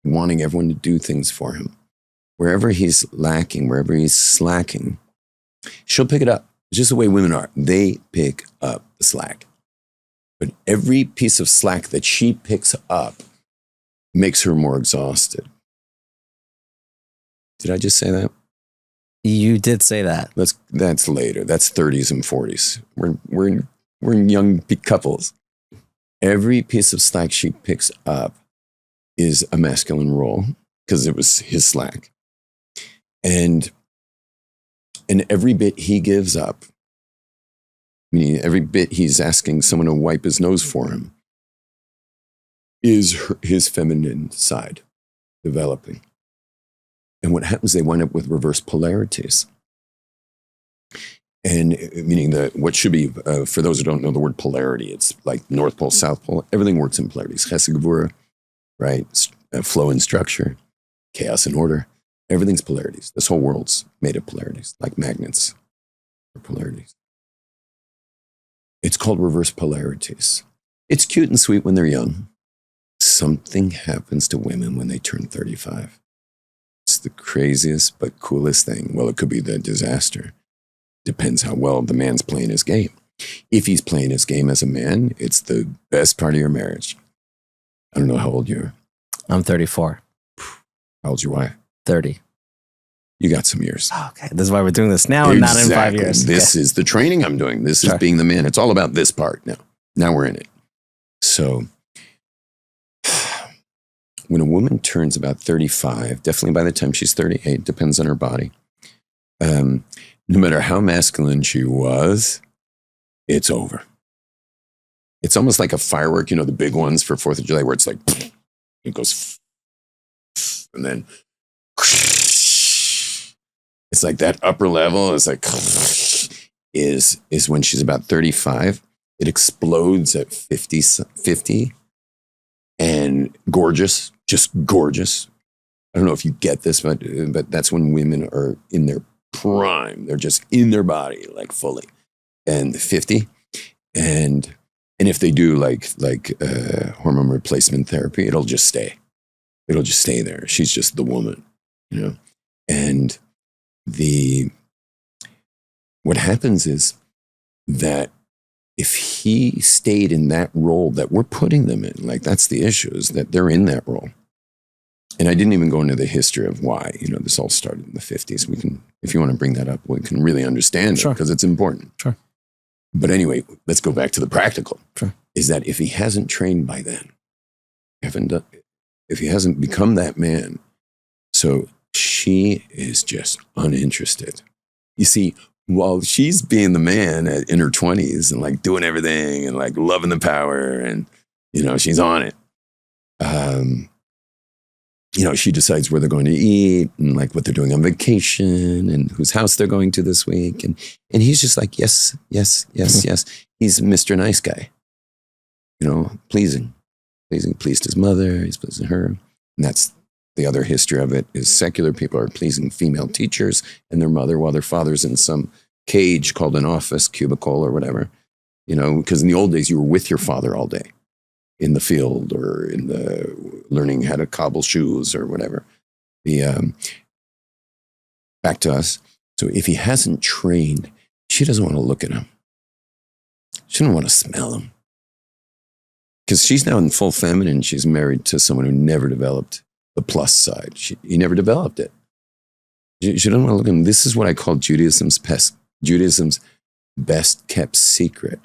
wanting everyone to do things for him, wherever he's lacking, wherever he's slacking, she'll pick it up. It's just the way women are. They pick up the slack. But every piece of slack that she picks up makes her more exhausted. Did I just say that? You did say that. That's later. That's 30s and 40s. We're young couples. Every piece of slack she picks up is a masculine role because it was his slack. And every bit he gives up, meaning every bit he's asking someone to wipe his nose for him, is his feminine side developing. And what happens, they wind up with reverse polarities. And meaning what should be, for those who don't know the word polarity, it's like North Pole, South Pole. Everything works in polarities. Chesed Gevura, right? Flow and structure, chaos and order. Everything's polarities. This whole world's made of polarities, like magnets or polarities. It's called reverse polarities. It's cute and sweet when they're young. Something happens to women when they turn 35. It's the craziest but coolest thing. Well, it could be the disaster. Depends how well the man's playing his game. If he's playing his game as a man, it's the best part of your marriage. I don't know how old you are. I'm 34. How old's your wife? 30. You got some years. Oh, okay. This is why we're doing this now and not in 5 years. This is the training I'm doing. This is being the man. It's all about this part now. Now we're in it. So when a woman turns about 35, definitely by the time she's 38, depends on her body. No matter how masculine she was, it's over. It's almost like a firework, the big ones for 4th of July where it's like, it goes, and then it's like that upper level is like, is when she's about 35. It explodes at 50 and gorgeous, just gorgeous. I don't know if you get this, but that's when women are in their prime. They're just in their body, like fully. And 50. And if they do like hormone replacement therapy, it'll just stay. It'll just stay there. She's just the woman, And what happens is that if he stayed in that role that we're putting them in, like that's the issue, is that they're in that role. And I didn't even go into the history of why, this all started in the 50s. We can, if you want to bring that up, we can really understand it because it's important. Sure. But anyway, let's go back to the practical. Sure. Is that if he hasn't trained by then, if he hasn't become that man, so she is just uninterested. You see, while she's being the man in her 20s and like doing everything and like loving the power and, she's on it. She decides where they're going to eat and like what they're doing on vacation and whose house they're going to this week. And he's just like, yes, yes, yes, yes. He's Mr. Nice Guy, pleasing, pleased his mother. He's pleasing her. And that's the other history of it is secular people are pleasing female teachers and their mother while their father's in some cage called an office cubicle or whatever, because in the old days you were with your father all day. in the field or in the learning how to cobble shoes or whatever. Back to us. So if he hasn't trained, she doesn't want to look at him. She doesn't want to smell him. Because she's now in full feminine. She's married to someone who never developed the plus side. He never developed it. She doesn't want to look at him. This is what I call Judaism's best kept secret.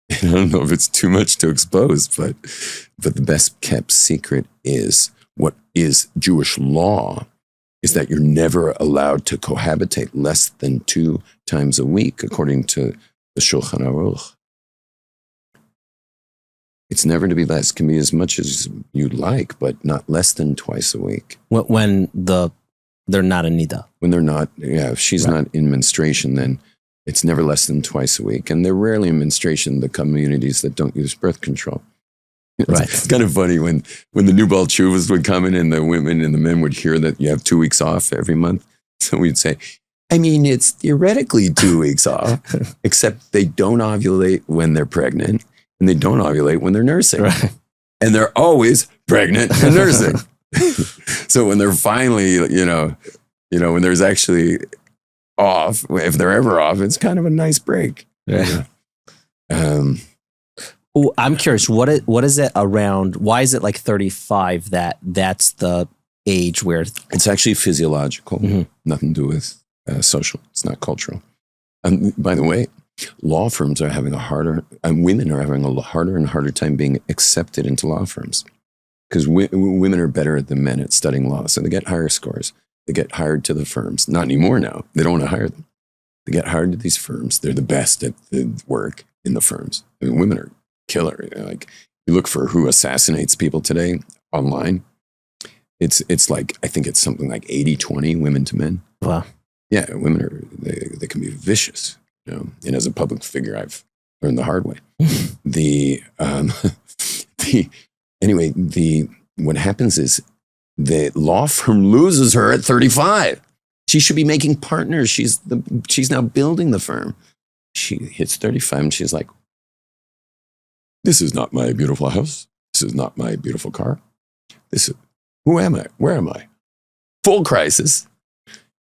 And I don't know if it's too much to expose, but the best kept secret is what is Jewish law is that you're never allowed to cohabitate less than 2 times a week, according to the Shulchan Aruch. It's never to be less. It can be as much as you like, but not less than twice a week. When they're not in nida. When they're not, if she's not in menstruation, then it's never less than twice a week. And they're rarely in menstruation, the communities that don't use birth control. It's kind of funny when the new Baal Tshuvas would come in and the women and the men would hear that you have 2 weeks off every month. So we'd say, I mean, it's theoretically 2 weeks off, except they don't ovulate when they're pregnant and they don't ovulate when they're nursing. Right. And they're always pregnant and nursing. So when they're finally, when there's actually off, if they're ever off, it's kind of a nice break. Yeah. I'm curious, what is it around? Why is it like 35 that's the age where it's actually physiological, mm-hmm. nothing to do with social. It's not cultural. By the way, law firms are having women are having a harder and harder time being accepted into law firms because women are better than men at studying law. So they get higher scores. They get hired to the firms. Not anymore now. They don't want to hire them. They get hired to these firms. They're the best at the work in the firms. I mean, women are killer. Like you look for who assassinates people today online. It's like, I think it's something like 80-20 women to men. Wow. Yeah, women they can be vicious, and as a public figure, I've learned the hard way. What happens is the law firm loses her at 35. She should be making partners. She's now building the firm. She hits 35 and she's like, this is not my beautiful house. This is not my beautiful car. Who am I? Where am I? Full crisis.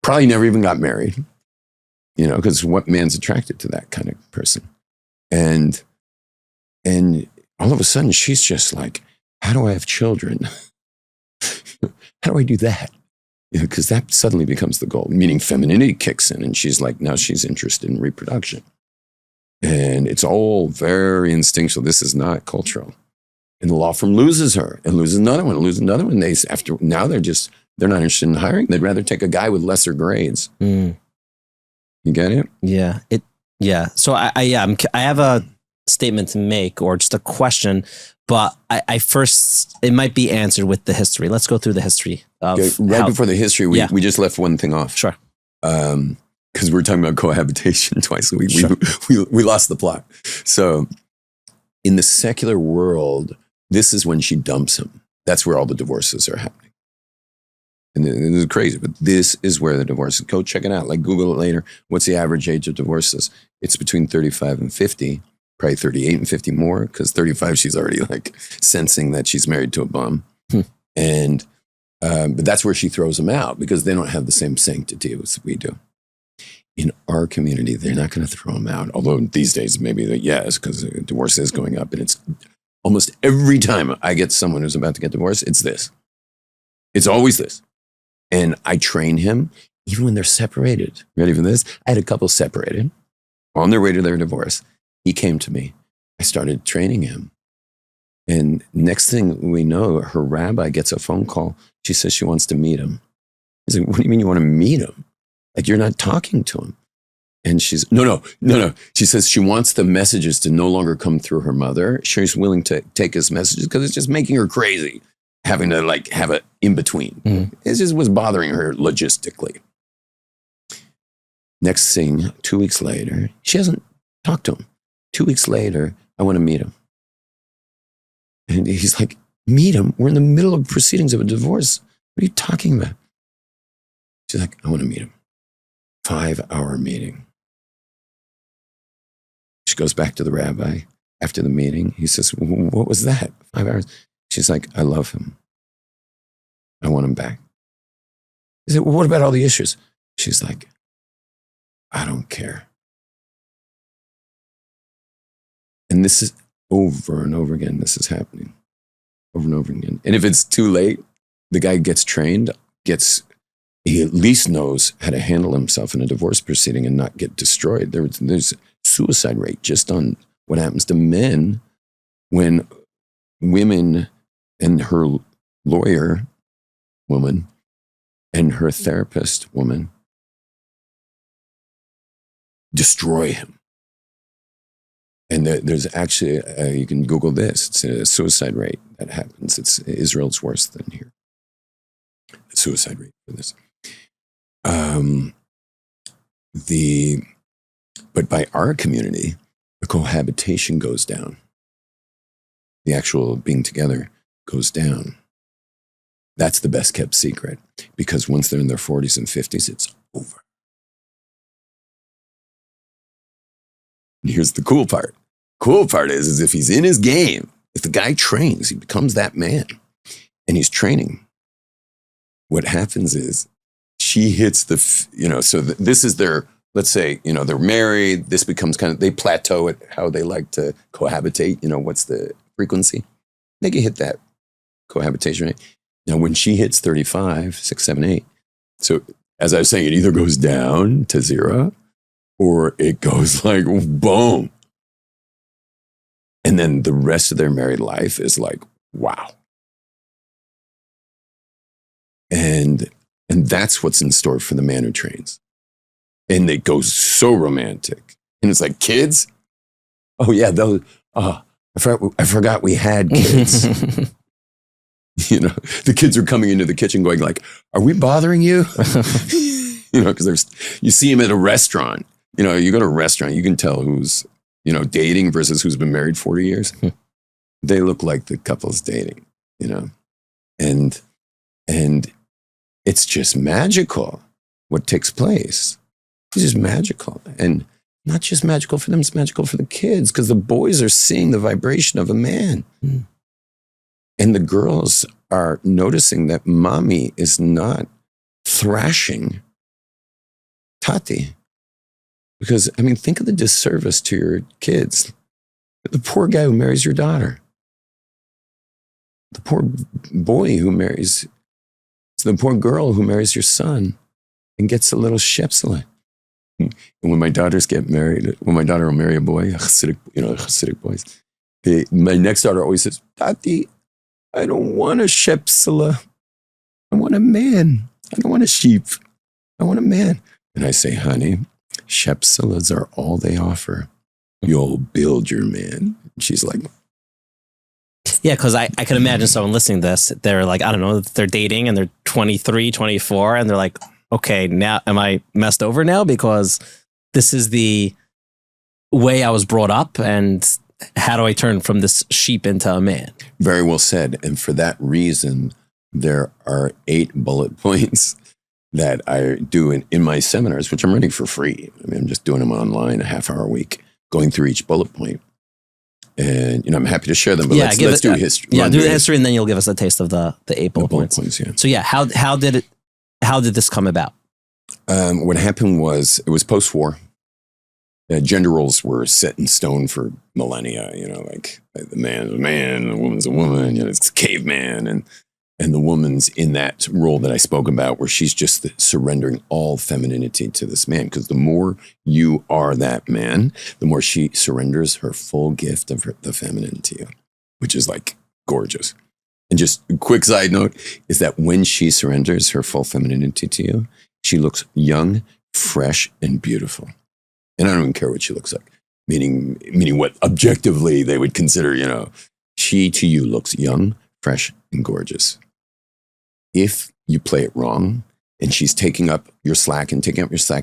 Probably never even got married, because what man's attracted to that kind of person? And all of a sudden she's just like, how do I have children? How do I do that? Because that suddenly becomes the goal, meaning femininity kicks in and she's like, now she's interested in reproduction. And it's all very instinctual. This is not cultural. And the law firm loses her and loses another one, They're not interested in hiring. They'd rather take a guy with lesser grades. Mm. You get it? Yeah. So I have a statement to make or just a question, but I first, it might be answered with the history. Let's go through the history. Before the history, we just left one thing off. Sure. Because we're talking about cohabitation twice a week. Sure. We lost the plot. So in the secular world, this is when she dumps him. That's where all the divorces are happening. And it is crazy, but this is where the divorces. Go check it out. Like Google it later. What's the average age of divorces? It's between 35 and 50, probably 38 and 50 more, because 35, she's already like sensing that she's married to a bum. And, but that's where she throws them out because they don't have the same sanctity as we do. In our community, they're not going to throw them out. Although these days, maybe yes, because divorce is going up. And it's almost every time I get someone who's about to get divorced, it's this. It's always this. And I train him even when they're separated. Ready for this? I had a couple separated on their way to their divorce. He came to me. I started training him. And next thing we know, her rabbi gets a phone call. She says she wants to meet him. He's like, what do you mean you want to meet him? Like, you're not talking to him. And she's, no. She says she wants the messages to no longer come through her mother. She's willing to take his messages because it's just making her crazy, having to like have it in between. Mm. It just was bothering her logistically. Next thing, 2 weeks later, she hasn't talked to him. 2 weeks later, I want to meet him. And he's like, meet him? We're in the middle of proceedings of a divorce. What are you talking about? She's like, I want to meet him. 5-hour meeting. She goes back to the rabbi. after the meeting. He says, what was that? 5 hours. She's like, I love him. I want him back. He said, well, what about all the issues? She's like, I don't care. And this is over and over again. This is happening over and over again. And if it's too late, the guy gets trained, he at least knows how to handle himself in a divorce proceeding and not get destroyed. There's suicide rate just on what happens to men when women and her lawyer woman and her therapist woman destroy him. And there's actually, you can Google this, it's a suicide rate that happens. Israel's worse than here. Suicide rate for this. But by our community, the cohabitation goes down. The actual being together goes down. That's the best kept secret, because once they're in their 40s and 50s, it's over. And here's the cool part. Cool part is if he's in his game, if the guy trains, he becomes that man, and he's training. What happens is she hits this is their, let's say, they're married. This becomes they plateau at how they like to cohabitate. What's the frequency? They can hit that cohabitation rate. Now, when she hits 35, 6, 7, 8, so as I was saying, it either goes down to 0 or it goes like boom. And then the rest of their married life is like, wow. And that's what's in store for the man who trains. And it goes so romantic. And it's like, kids? Oh, yeah, I forgot we had kids. The kids are coming into the kitchen going like, are we bothering you? Because you see them at a restaurant. You go to a restaurant, you can tell who's, dating versus who's been married 40 years. They look like the couple's dating, and it's just magical what takes place. It's just magical. And not just magical for them, it's magical for the kids, because the boys are seeing the vibration of a man. Mm. And the girls are noticing that mommy is not thrashing Tati. Because, think of the disservice to your kids. The poor guy who marries your daughter. The poor boy who marries, the poor girl who marries your son and gets a little shepsela. And when my daughters get married, when my daughter will marry a boy, Hasidic boys, my next daughter always says, Tati, I don't want a shepsela. I want a man. I don't want a sheep. I want a man. And I say, honey, shepselas are all they offer. You'll build your man. She's like, yeah, because I can imagine someone listening to this. They're like, I don't know, they're dating and they're 23, 24, and they're like, okay, now am I messed over now? Because this is the way I was brought up, and how do I turn from this sheep into a man? Very well said. And for that reason, there are 8 bullet points that I do in my seminars, which I'm running for free. I'm just doing them online, a half hour a week, going through each bullet point. And, I'm happy to share them, but let's do history. Yeah, do the history, and then you'll give us a taste of the 8 bullet points. Yeah. So yeah, how did this come about? What happened was, it was post-war. Gender roles were set in stone for millennia, like the man is a man, the woman's a woman, it's caveman, and the woman's in that role that I spoke about, where she's just surrendering all femininity to this man. Because the more you are that man, the more she surrenders her full gift of the feminine to you, which is like gorgeous. And just a quick side note is that when she surrenders her full femininity to you, she looks young, fresh, and beautiful. And I don't even care what she looks like, meaning what objectively they would consider, she to you looks young, fresh, and gorgeous. If you play it wrong and she's taking up your slack,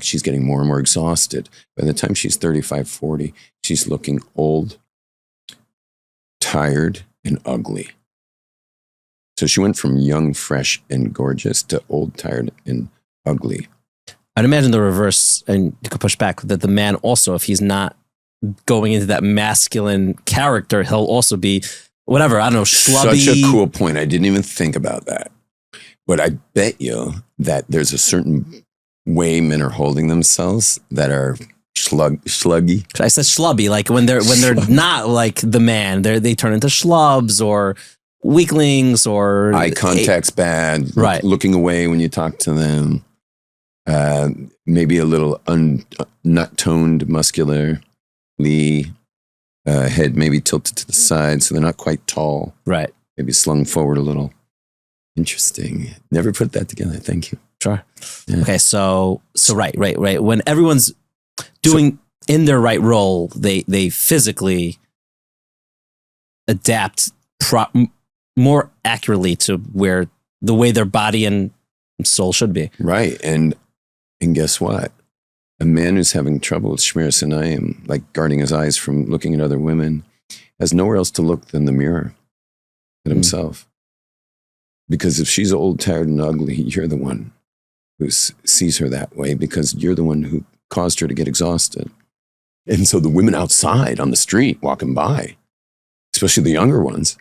she's getting more and more exhausted. By the time she's 35, 40, she's looking old, tired, and ugly. So she went from young, fresh, and gorgeous to old, tired, and ugly. I'd imagine the reverse, and you could push back, that the man also, if he's not going into that masculine character, he'll also be whatever, I don't know, schlubby. Such a cool point. I didn't even think about that. But I bet you that there's a certain way men are holding themselves that are sluggy. I said schlubby, like when they're not like the man, they turn into schlubs or weaklings or eye contact's bad. Right. Looking away when you talk to them. Maybe a little not toned muscularly. Head maybe tilted to the side, so they're not quite tall. Right. Maybe slung forward a little. Interesting. Never put that together. Thank you. Sure. Yeah. Okay. So right. When everyone's doing in their right role, they physically adapt more accurately to where the way their body and soul should be. Right. And guess what? A man who's having trouble with Shmir Sinayim, like guarding his eyes from looking at other women, has nowhere else to look than the mirror at himself. Because if she's old, tired, and ugly, you're the one who sees her that way because you're the one who caused her to get exhausted. And so the women outside on the street walking by, especially the younger ones,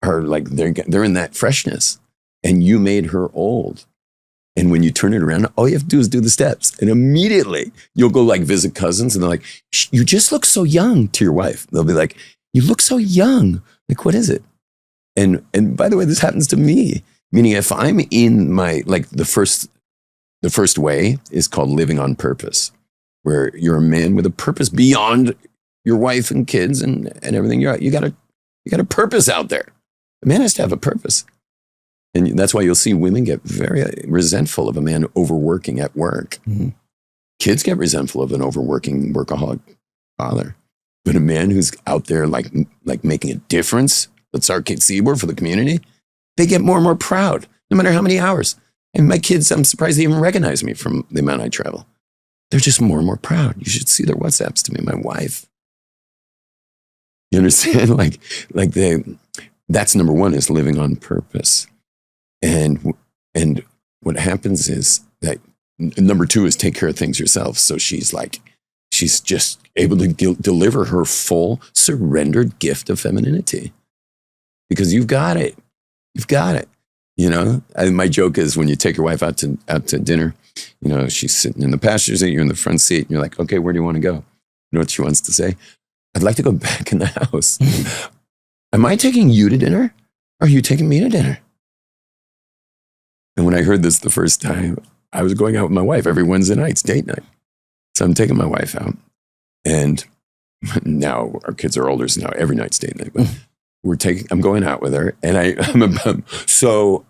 are like, they're in that freshness. And you made her old. And when you turn it around, all you have to do is do the steps. And immediately you'll go like visit cousins and they're like, you just look so young to your wife. They'll be like, you look so young. Like, what is it? And by the way, this happens to me. Meaning if I'm in my, like the first way is called living on purpose, where you're a man with a purpose beyond your wife and kids and everything. You got a purpose out there. A man has to have a purpose. And that's why you'll see women get very resentful of a man overworking at work. Mm-hmm. Kids get resentful of an overworking workaholic father. But a man who's out there like making a difference, let's arcade Seaboard for the community, they get more and more proud, no matter how many hours. And my kids, I'm surprised they even recognize me from the amount I travel. They're just more and more proud. You should see their WhatsApps to me, my wife. You understand? That's number one, is living on purpose. And what happens is that number two is take care of things yourself. So she's just able to deliver her full surrendered gift of femininity because you've got it. You've got it. You know, my joke is when you take your wife out to dinner, you know, she's sitting in the passenger seat, you're in the front seat, and you're like, okay, where do you want to go? You know what she wants to say? I'd like to go back in the house. Am I taking you to dinner? Or are you taking me to dinner? And when I heard this the first time, I was going out with my wife every Wednesday night, it's date night. So I'm taking my wife out. And now our kids are older, so now every night's date night. But I'm going out with her, and I'm about, so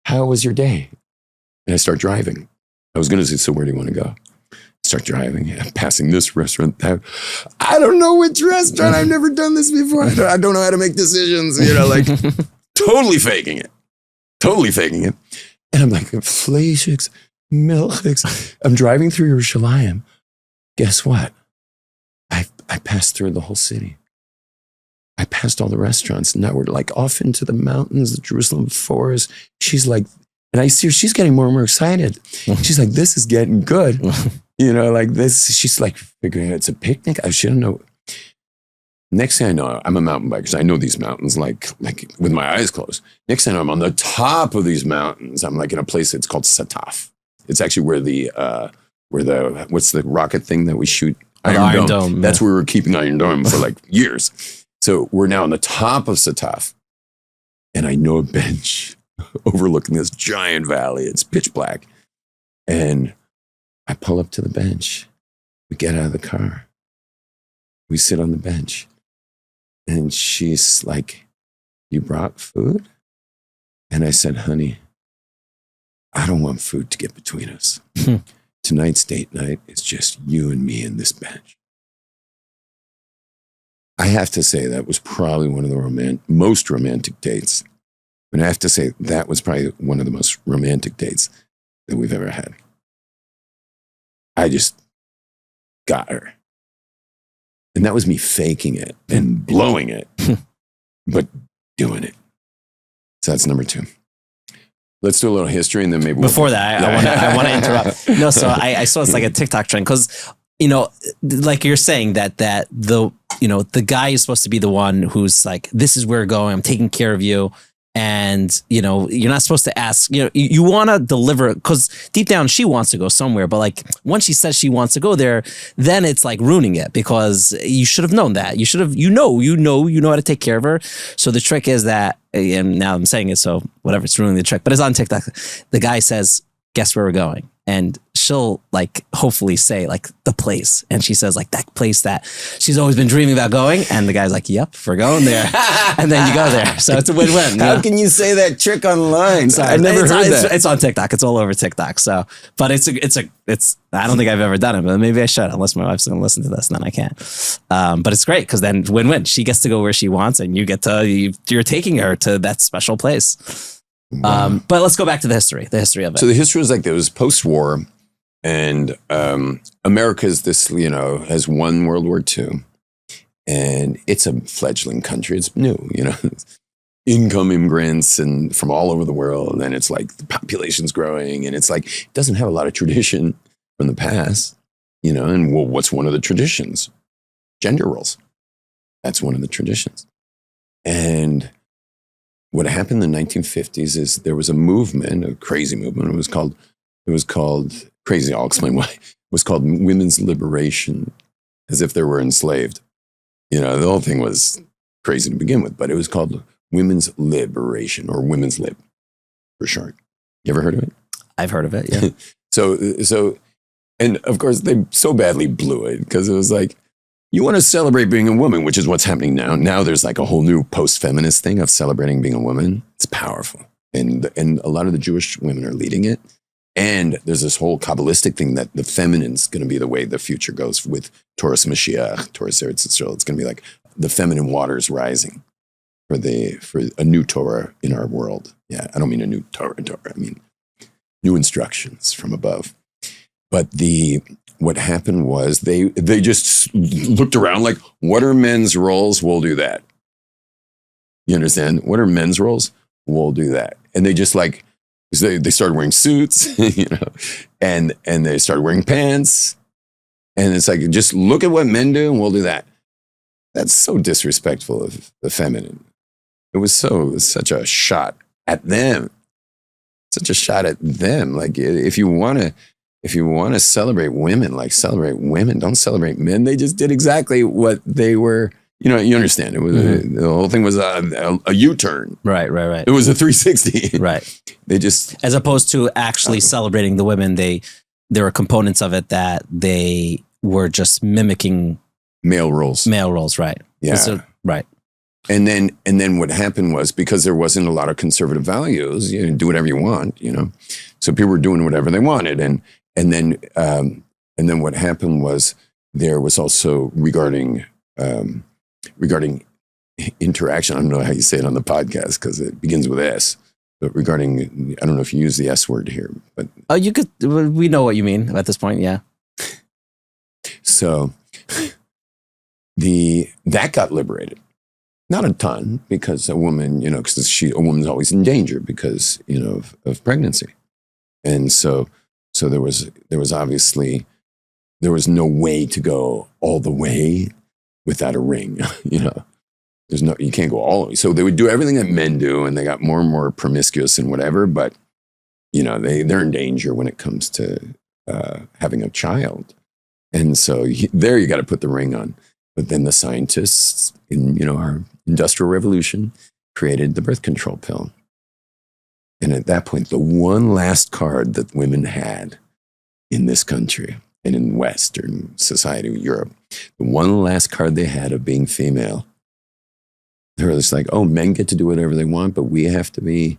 how was your day? And I start driving. I was going to say, so where do you want to go? Start driving, I'm passing this restaurant. I don't know which restaurant. I've never done this before. I don't know how to make decisions, you know, like totally faking it. And I'm like, fleischiks, milchiks. I'm driving through Yerushalayim. Guess what? I passed through the whole city. I passed all the restaurants. Now we're like off into the mountains, the Jerusalem forest. She's like, and I see her, she's getting more and more excited. She's like, this is getting good. You know, like this, she's like figuring out it's a picnic. I shouldn't know. Next thing I know, I'm a mountain biker, so I know these mountains like with my eyes closed. Next thing I know, I'm on the top of these mountains. I'm like in a place that's called Sataf. It's actually where the what's the rocket thing that we shoot? Iron Dome. That's where we were keeping Iron Dome for like years. So we're now on the top of Sataf. And I know a bench overlooking this giant valley. It's pitch black. And I pull up to the bench. We get out of the car. We sit on the bench. And she's like, you brought food? And I said, honey, I don't want food to get between us. Tonight's date night is just you and me and this bench. I have to say that was probably one of the most romantic dates. And I have to say that was probably one of the most romantic dates that we've ever had. I just got her. And that was me faking it and blowing it, but doing it. So that's number two. Let's do a little history and then maybe before that, I want to interrupt. No, so I saw it's like a TikTok trend because you know, like you're saying that the, you know, the guy is supposed to be the one who's like, this is where we're going. I'm taking care of you. And, you know, you're not supposed to ask, you know, you want to deliver, because deep down she wants to go somewhere. But like once she says she wants to go there, then it's like ruining it, because you should have known that. You should have, you know how to take care of her. So the trick is that, and now I'm saying it, so whatever, it's ruining the trick, but it's on TikTok. The guy says, guess where we're going? And she'll like hopefully say like the place. And she says like that place that she's always been dreaming about going. And the guy's like, yep, we're going there. And then you go there. So it's a win-win. How can you say that trick online? Sorry, I've never heard that. It's on TikTok. It's all over TikTok. So, but it's I don't think I've ever done it, but maybe I should, unless my wife's going to listen to this, and then I can't. But it's great, because then win-win. She gets to go where she wants, and you get to, you're taking her to that special place. Wow. But let's go back to the history of it. So the history was like, there was post-war, and America's this, you know, has won World War II, and it's a fledgling country. It's new, you know, income immigrants and from all over the world, and it's like the population's growing, and it's like it doesn't have a lot of tradition from the past, you know. And well, what's one of the traditions? Gender roles. That's one of the traditions. And what happened in the 1950s is there was a movement, a crazy movement. It was called crazy. I'll explain why. It was called women's liberation, as if they were enslaved. You know, the whole thing was crazy to begin with, but it was called women's liberation, or women's lib for short. You ever heard of it? I've heard of it, yeah. So, and of course they so badly blew it, because it was like, you want to celebrate being a woman, which is what's happening now. Now there's like a whole new post-feminist thing of celebrating being a woman. It's powerful. And a lot of the Jewish women are leading it. And there's this whole Kabbalistic thing that the feminine's going to be the way the future goes with Torah's Mashiach, Torah's Eretz Yisrael. It's going to be like the feminine waters rising for a new Torah in our world. Yeah, I don't mean a new Torah. I mean new instructions from above. But what happened was they just looked around like, what are men's roles? We'll do that. You understand? What are men's roles? We'll do that. And they just like, they started wearing suits, you know, and they started wearing pants. And it's like, just look at what men do and we'll do that. That's so disrespectful of the feminine. It was such a shot at them. Such a shot at them. Like, if you want to celebrate women, like celebrate women, don't celebrate men. They just did exactly what they were, you know, you understand. It was the whole thing was a U-turn. Right. It was a 360. Right. They just, as opposed to actually celebrating the women, there were components of it that they were just mimicking male roles. Right. Yeah. So, right. And then what happened was, because there wasn't a lot of conservative values, you know, do whatever you want, you know. So people were doing whatever they wanted. And then what happened was, there was also regarding interaction. I don't know how you say it on the podcast, because it begins with S. But regarding, I don't know if you use the S word here, but you could. We know what you mean at this point. Yeah. So that got liberated. Not a ton, because a woman, you know, because a woman's always in danger because, you know, of pregnancy, and so there was obviously, there was no way to go all the way without a ring. You know, you can't go all the way. So they would do everything that men do, and they got more and more promiscuous and whatever. But you know, they're in danger when it comes to having a child, and so there you got to put the ring on. But then the scientists in, you know, our Industrial Revolution created the birth control pill. And at that point, the one last card that women had in this country and in Western society, Europe, the one last card they had of being female, they were just like, oh, men get to do whatever they want, but we have to be,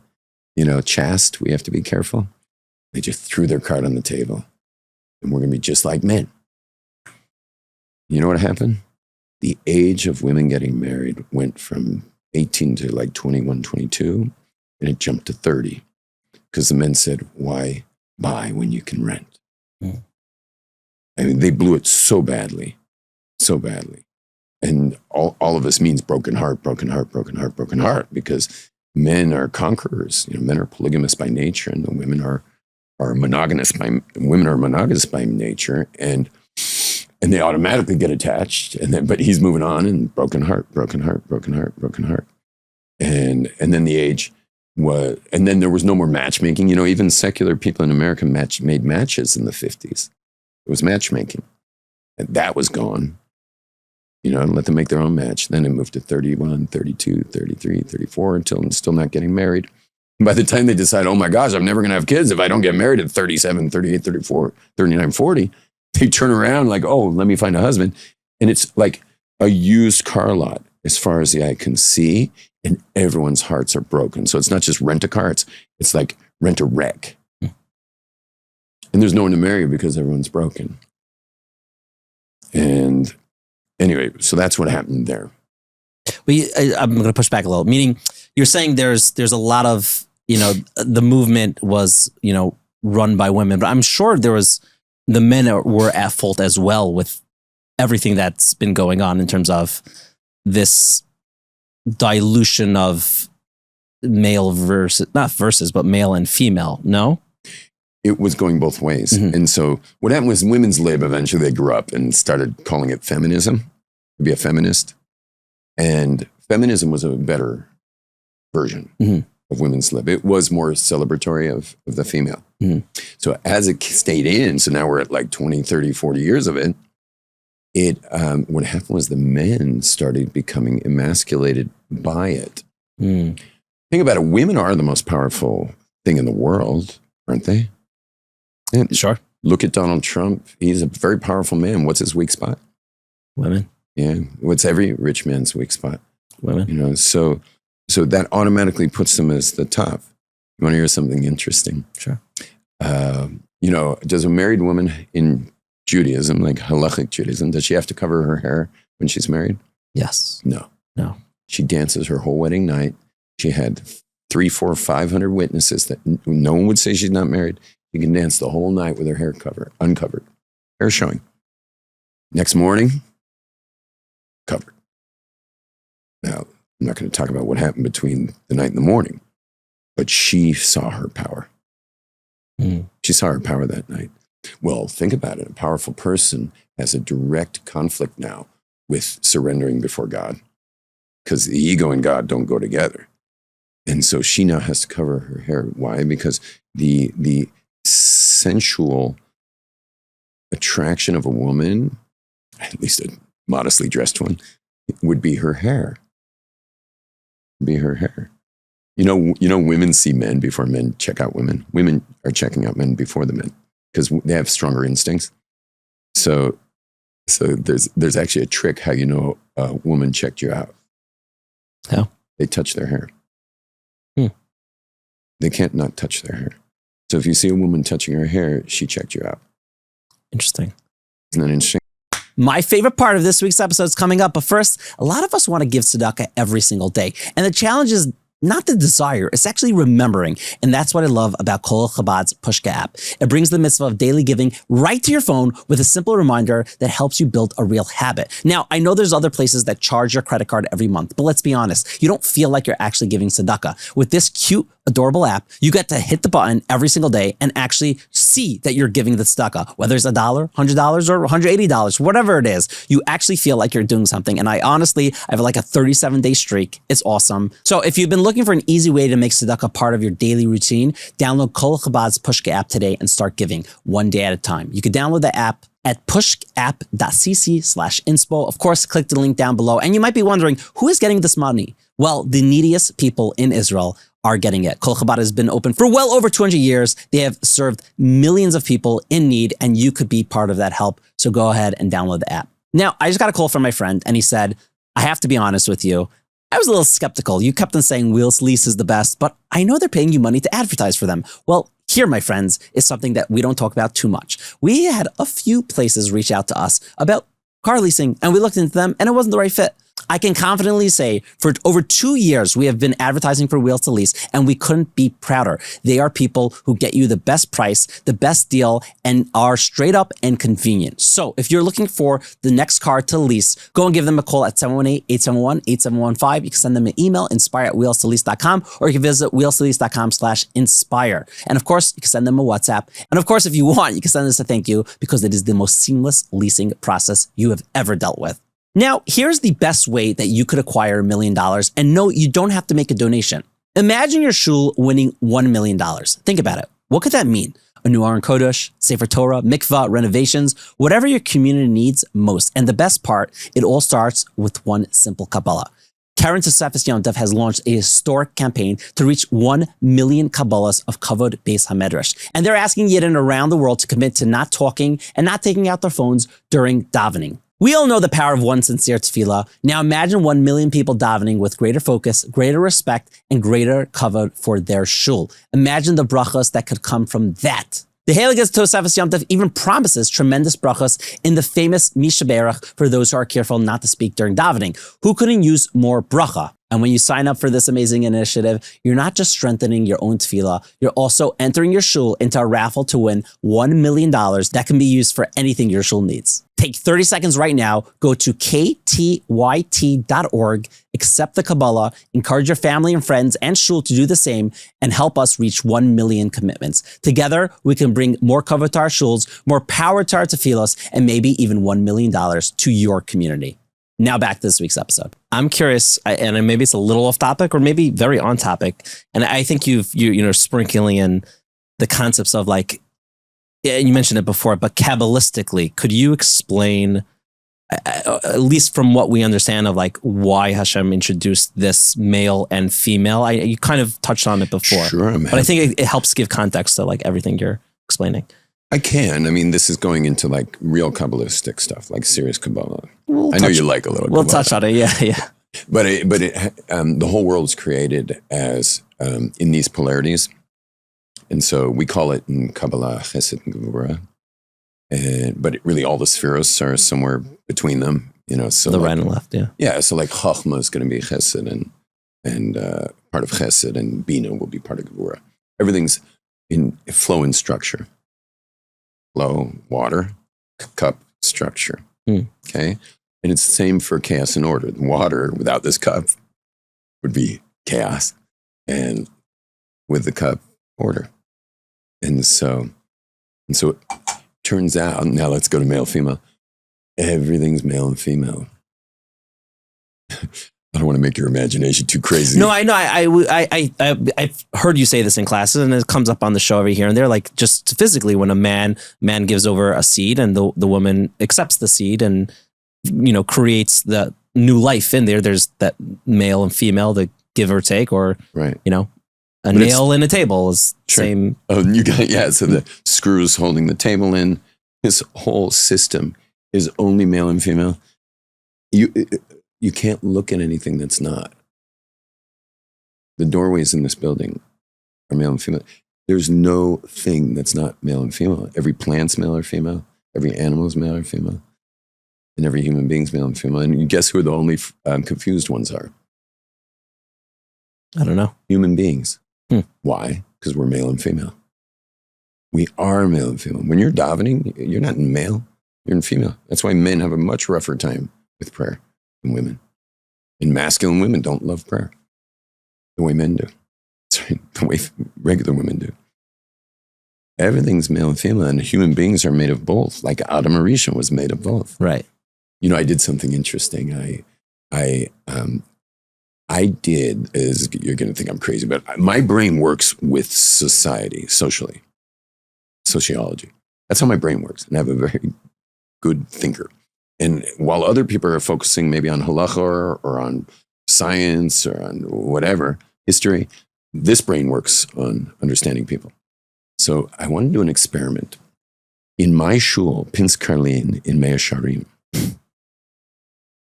you know, chaste. We have to be careful. They just threw their card on the table, and we're going to be just like men. You know what happened? The age of women getting married went from 18 to like 21, 22, and it jumped to 30, because the men said, why buy when you can rent? Mm. I mean, they blew it so badly. And all of this means broken heart, because men are conquerors. You know, men are polygamous by nature, and the women are monogamous by nature. And and they automatically get attached. And then, but he's moving on, and broken heart. And then the age was, and then there was no more matchmaking. You know, even secular people in America made matches in the 50s. It was matchmaking. And that was gone. You know, let them make their own match. Then it moved to 31, 32, 33, 34, until I'm still not getting married. And by the time they decide, oh my gosh, I'm never going to have kids if I don't get married at 37, 38, 34, 39, 40, they turn around like, oh, let me find a husband. And it's like a used car lot as far as the eye can see, and everyone's hearts are broken. So it's not just rent a car, it's like rent a wreck. And there's no one to marry because everyone's broken. And anyway, so that's what happened there. I'm going to push back a little, meaning you're saying there's a lot of, you know, the movement was, you know, run by women, but I'm sure the men were at fault as well with everything that's been going on in terms of this dilution of male but male and female. No? It was going both ways. Mm-hmm. And so what happened was women's lib, eventually they grew up and started calling it feminism, to be a feminist. And feminism was a better version of women's lib. It was more celebratory of the female. Mm-hmm. So as it stayed in, so now we're at like 20, 30, 40 years of it, what happened was the men started becoming emasculated by it. Think about it. Women are the most powerful thing in the world, aren't they? And sure. Look at Donald Trump. He's a very powerful man. What's his weak spot? Women. Yeah. What's every rich man's weak spot? Women. You know, so that automatically puts them as the top. You want to hear something interesting? Sure. You know, does a married woman in Judaism, like halachic Judaism, does she have to cover her hair when she's married? Yes. No. She dances her whole wedding night. She had 300, 400, 500 witnesses that no one would say she's not married. She can dance the whole night with her hair uncovered, hair showing. Next morning, covered. Now, I'm not going to talk about what happened between the night and the morning, but she saw her power. She saw her power that night. Well, think about it. A powerful person has a direct conflict now with surrendering before God, because the ego and God don't go together. And so she now has to cover her hair. Why? Because the sensual attraction of a woman, at least a modestly dressed one, would be her hair. You know, women see men before men check out women. Women are checking out men before the men because they have stronger instincts. So there's actually a trick how you know a woman checked you out. How? They touch their hair. They can't not touch their hair. So if you see a woman touching her hair, she checked you out. Interesting. Isn't that interesting? My favorite part of this week's episode is coming up. But first, a lot of us want to give tzedakah every single day. And the challenge is not the desire, it's actually remembering. And that's what I love about Colel Chabad's Pushka app. It brings the mitzvah of daily giving right to your phone with a simple reminder that helps you build a real habit. Now, I know there's other places that charge your credit card every month, but let's be honest, you don't feel like you're actually giving tzedakah. With this cute, adorable app, you get to hit the button every single day and actually see that you're giving the tzedakah, whether it's $1, $100, or $180, whatever it is, you actually feel like you're doing something. And I have like a 37-day streak. It's awesome. So if you've been looking for an easy way to make tzedakah part of your daily routine, download Colel Chabad's Pushka app today and start giving one day at a time. You can download the app at pushkapp.cc/inspo. Of course, click the link down below. And you might be wondering, who is getting this money? Well, the neediest people in Israel are getting it. Colel Chabad has been open for well over 200 years. They have served millions of people in need, and you could be part of that help. So go ahead and download the app. Now, I just got a call from my friend, and he said, I have to be honest with you. I was a little skeptical. You kept on saying Wheels Lease is the best, but I know they're paying you money to advertise for them. Well, here, my friends, is something that we don't talk about too much. We had a few places reach out to us about car leasing, and we looked into them, and it wasn't the right fit. I can confidently say for over 2 years, we have been advertising for Wheels to Lease, and we couldn't be prouder. They are people who get you the best price, the best deal, and are straight up and convenient. So if you're looking for the next car to lease, go and give them a call at 718-871-8715. You can send them an email, inspire@wheelstolease.com, or you can visit wheelstolease.com/inspire. And of course, you can send them a WhatsApp. And of course, if you want, you can send us a thank you, because it is the most seamless leasing process you have ever dealt with. Now, here's the best way that you could acquire $1 million. And no, you don't have to make a donation. Imagine your shul winning $1 million. Think about it. What could that mean? A new Aron Kodesh, Sefer Torah, mikvah, renovations, whatever your community needs most. And the best part, it all starts with one simple Kabbalah. Karen Tosefes Yom Tov has launched a historic campaign to reach 1 million Kabbalahs of Kavod Beis HaMedrash. And they're asking Yidden around the world to commit to not talking and not taking out their phones during davening. We all know the power of one sincere tefillah. Now imagine 1 million people davening with greater focus, greater respect, and greater kavod for their shul. Imagine the brachos that could come from that. The Heilige Tosefes Yom Tov even promises tremendous brachos in the famous Misha Berach for those who are careful not to speak during davening. Who couldn't use more bracha? And when you sign up for this amazing initiative, you're not just strengthening your own tefillah, you're also entering your shul into a raffle to win $1 million that can be used for anything your shul needs. Take 30 seconds right now, go to ktyt.org, accept the Kabbalah, encourage your family and friends and shul to do the same, and help us reach 1 million commitments. Together, we can bring more kavod to our shuls, more power to our tefillos, and maybe even $1 million to your community. Now back to this week's episode. I'm curious, and maybe it's a little off topic or maybe very on topic. And I think you're sprinkling in the concepts of like, you mentioned it before, but Kabbalistically, could you explain, at least from what we understand of like why Hashem introduced this male and female? You kind of touched on it before, Sure, man. But I think it helps give context to like everything you're explaining. I can. I mean, this is going into like real Kabbalistic stuff, like serious Kabbalah. I know you like a little We'll Kabbalah. touch on it, yeah. But the whole world's created as in these polarities. And so we call it in Kabbalah Chesed and Gevurah. But really all the spheros are somewhere between them. So the like, right and left, yeah. Yeah, so like Chachma is going to be Chesed and part of Chesed, and Bina will be part of Gevurah. Everything's in flow and structure. Flow, water, cup, structure. Okay? And it's the same for chaos and order. The water without this cup would be chaos, and with the cup, order. And so it turns out, now let's go to male, female. Everything's male and female. I don't want to make your imagination too crazy. No, I know. I've heard you say this in classes, and it comes up on the show every here and there. Like just physically, when a man gives over a seed, and the woman accepts the seed, and creates the new life in there. There's that male and female, the give or take, or right. A nail in a table is sure. same. Oh, so the screws holding the table in. This whole system is only male and female. You can't look at anything that's not. The doorways in this building are male and female. There's no thing that's not male and female. Every plant's male or female. Every animal's male or female. And every human being's male and female. And you guess who the only confused ones are? I don't know. Human beings. Why? Because we're male and female. We are male and female. When you're davening, you're not in male, you're in female. That's why men have a much rougher time with prayer than women. And masculine women don't love prayer the way men do. Sorry, the way regular women do. Everything's male and female, and human beings are made of both. Like Adam Arisha was made of both. Right. I did something interesting. I did, you're going to think I'm crazy, but my brain works with society, sociology. That's how my brain works. And I have a very good thinker. And while other people are focusing maybe on halacha or on science or on whatever, history, this brain works on understanding people. So I want to do an experiment. In my shul, Pins Karlin in Mea Sharim,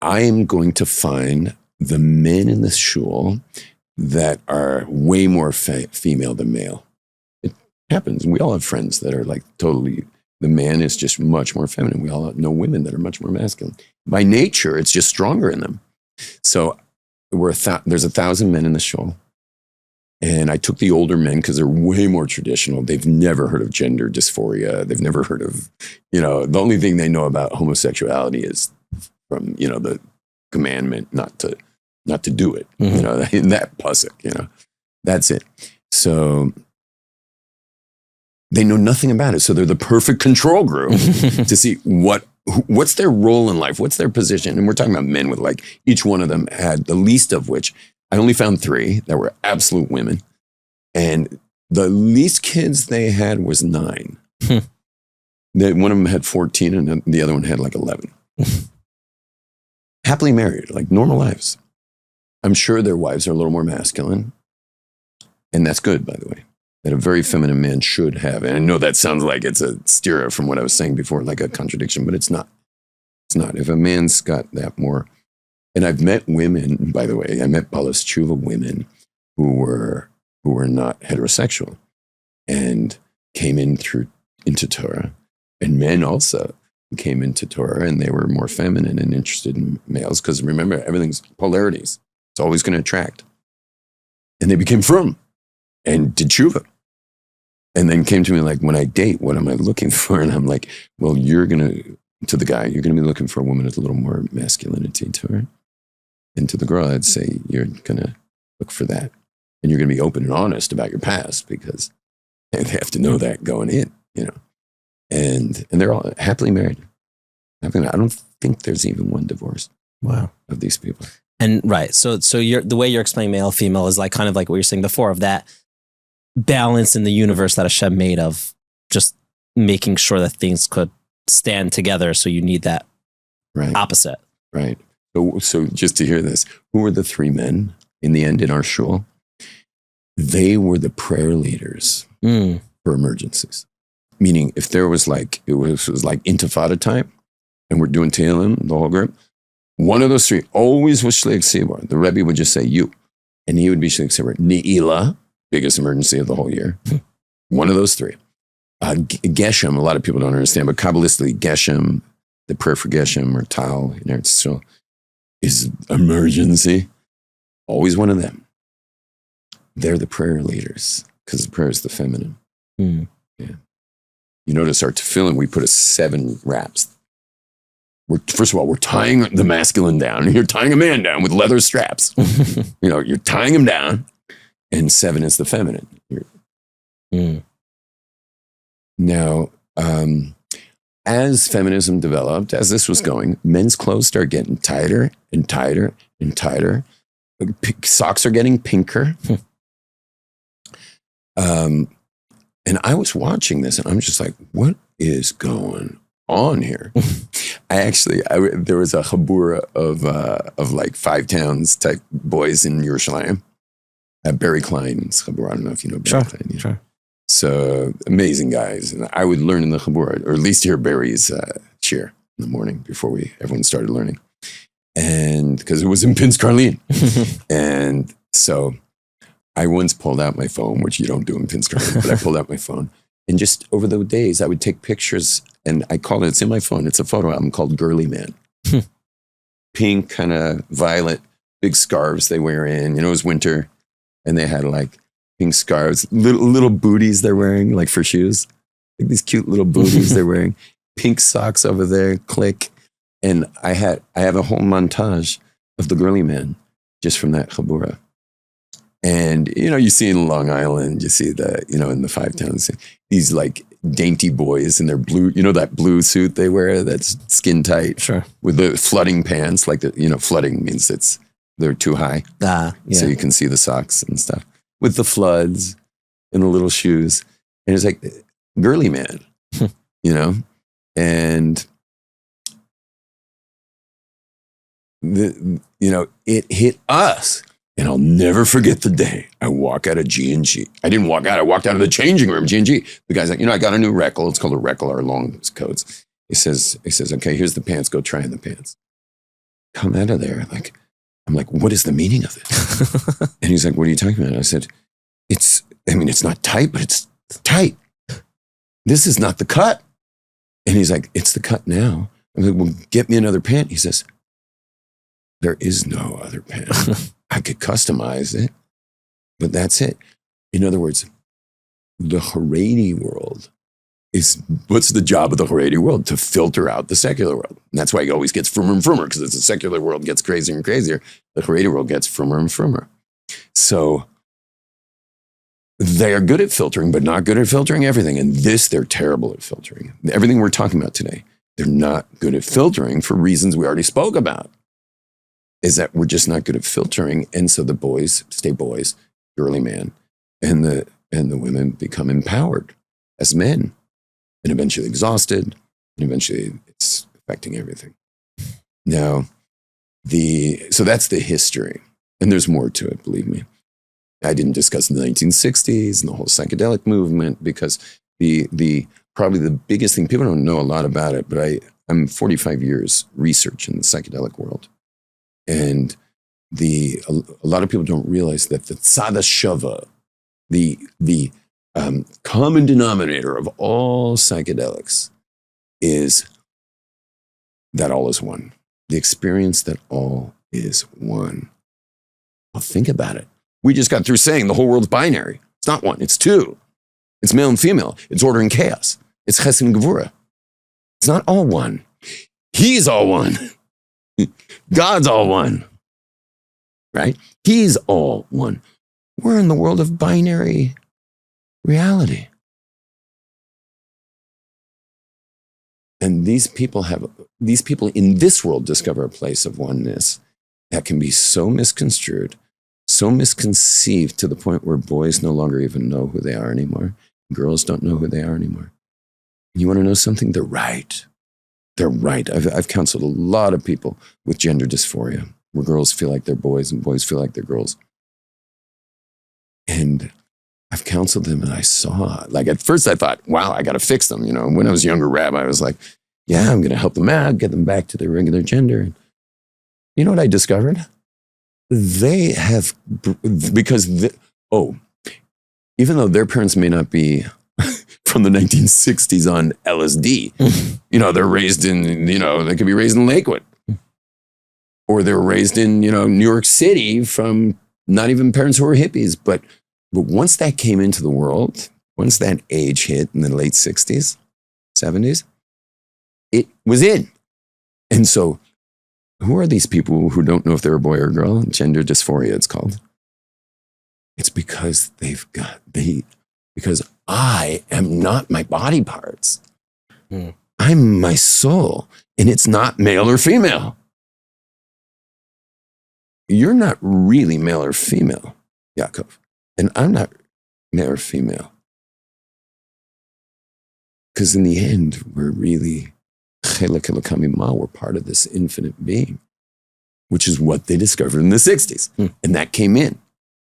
I am going to find the men in the shul that are way more female than male. It happens. We all have friends that are like totally, the man is just much more feminine. We all know women that are much more masculine. By nature, it's just stronger in them. So there's 1,000 men in the shul. And I took the older men because they're way more traditional. They've never heard of gender dysphoria. They've never heard of, the only thing they know about homosexuality is from, the commandment not to do it, in that pasuk, that's it. So they know nothing about it. So they're the perfect control group to see what's their role in life, what's their position. And we're talking about men with each one of them had the least of which I only found 3 that were absolute women. And the least kids they had was 9. One of them had 14 and the other one had 11. Happily married, normal lives. I'm sure their wives are a little more masculine. And that's good, by the way, that a very feminine man should have. And I know that sounds like it's a stereo from what I was saying before, like a contradiction, but it's not. It's not. If a man's got that more, and I've met women, by the way, I met Balas Tshuva women who were not heterosexual and came into Torah, and men also who came into Torah and they were more feminine and interested in males because remember, everything's polarities. It's always going to attract. And they became frum and did tshuva. And then came to me when I date, what am I looking for? And I'm like, well, to the guy, you're going to be looking for a woman with a little more masculinity to her. And to the girl, I'd say you're going to look for that. And you're going to be open and honest about your past because they have to know that going in, And they're all happily married. I don't think there's even one divorce. Wow. Of these people. And right. So the way you're explaining male, female is kind of like what you're saying before of that balance in the universe that Hashem made of just making sure that things could stand together. So you need that opposite. Right. So just to hear this, who were the 3 men in the end in our shul? They were the prayer leaders for emergencies. Meaning if there was it was intifada time and we're doing Tehillim, the whole group, one of those 3 always was Shliach Tzibor. The Rebbe would just say, you. And he would be Shliach Tzibor. Ne'ilah, biggest emergency of the whole year. One of those 3. Geshem, a lot of people don't understand, but Kabbalistically, Geshem, the prayer for Geshem or Tal in Eretz Yisrael, is emergency. Always one of them. They're the prayer leaders because the prayer is the feminine. Yeah. You notice our tefillin, we put 7 wraps. First of all, we're tying the masculine down. You're tying a man down with leather straps. You're tying him down. And 7 is the feminine. Now, as feminism developed, as this was going, men's clothes started getting tighter and tighter and tighter. Socks are getting pinker. And I was watching this and I'm just like, what is going on here? There was a chabura of 5 towns type boys in Yerushalayim. Barry Klein's chabura. I don't know if you know Barry Klein. Sure. So amazing guys. And I would learn in the chabura, or at least hear Barry's shir in the morning before everyone started learning. And because it was in Pins Karlin. And so I once pulled out my phone, which you don't do in Pins Karlin, but I pulled out my phone. And just over the days, I would take pictures and it's in my phone. It's a photo album called Girly Man. Pink, kind of violet, big scarves they wear in, it was winter. And they had pink scarves, little booties they're wearing, for shoes. These cute little booties they're wearing. Pink socks over there, click. And I have a whole montage of the Girly Man just from that chabura. And, you see in Long Island, you see in the 5 towns, these dainty boys in their blue, that blue suit they wear that's skin tight. Sure. With the flooding pants, flooding means they're too high. Yeah. So you can see the socks and stuff. With the floods and the little shoes. And it's Girly Man, And, it hit us. And I'll never forget the day I walk out of G&G. I didn't walk out. I walked out of the changing room, G&G. The guy's like, I got a new reckle. It's called a reckle, our long coats. He says, okay, here's the pants. Go try on the pants. Come out of there. I'm like, what is the meaning of this? And he's like, what are you talking about? I said, it's not tight, but it's tight. This is not the cut. And he's like, it's the cut now. I'm like, well, get me another pant. He says, There is no other pen. I could customize it, but that's it. In other words, the Haredi world is, what's the job of the Haredi world? To filter out the secular world. And that's why it always gets frummer and frummer, because as the secular world gets crazier and crazier, the Haredi world gets frummer and frummer. So they are good at filtering, but not good at filtering everything. And this, they're terrible at filtering. Everything we're talking about today, they're not good at filtering for reasons we already spoke about. Is that we're just not good at filtering. And so the boys stay boys, girly man, and the women become empowered as men, and eventually exhausted, and eventually it's affecting everything. Now, so that's the history. And there's more to it, believe me. I didn't discuss the 1960s and the whole psychedelic movement, because probably the biggest thing, people don't know a lot about it, but I'm 45 years research in the psychedelic world. And a lot of people don't realize that the tzad shava, the common denominator of all psychedelics, is that all is one. The experience that all is one. Well, think about it. We just got through saying the whole world's binary. It's not one, it's two. It's male and female. It's order and chaos. It's chesed and gevura. It's not all one. He's all one. God's all one. Right? He's all one. We're in the world of binary reality. And these people in this world discover a place of oneness that can be so misconstrued, so misconceived, to the point where boys no longer even know who they are anymore. Girls don't know who they are anymore. And you want to know something? They're right. They're right. I've counseled a lot of people with gender dysphoria, where girls feel like they're boys and boys feel like they're girls. And I've counseled them, and I saw, like, at first I thought, wow, I got to fix them. You know, when I was a younger rabbi, I was like, yeah, I'm going to help them out, get them back to their regular gender. And you know what I discovered? They have, even though their parents may not be from the 1960s on LSD, you know, they're raised in, you know, they could be raised in Lakewood. Or they were raised in, you know, New York City from not even parents who were hippies. But once that came into the world, once that age hit in the late 60s, 70s, it was in. And so who are these people who don't know if they're a boy or a girl? Gender dysphoria, it's called. It's because because I am not my body parts. I'm my soul, and it's not male or female. You're not really male or female, Yaakov, and I'm not male or female. Because in the end, we're really we're part of this infinite being, which is what they discovered in the 60s. And that came in.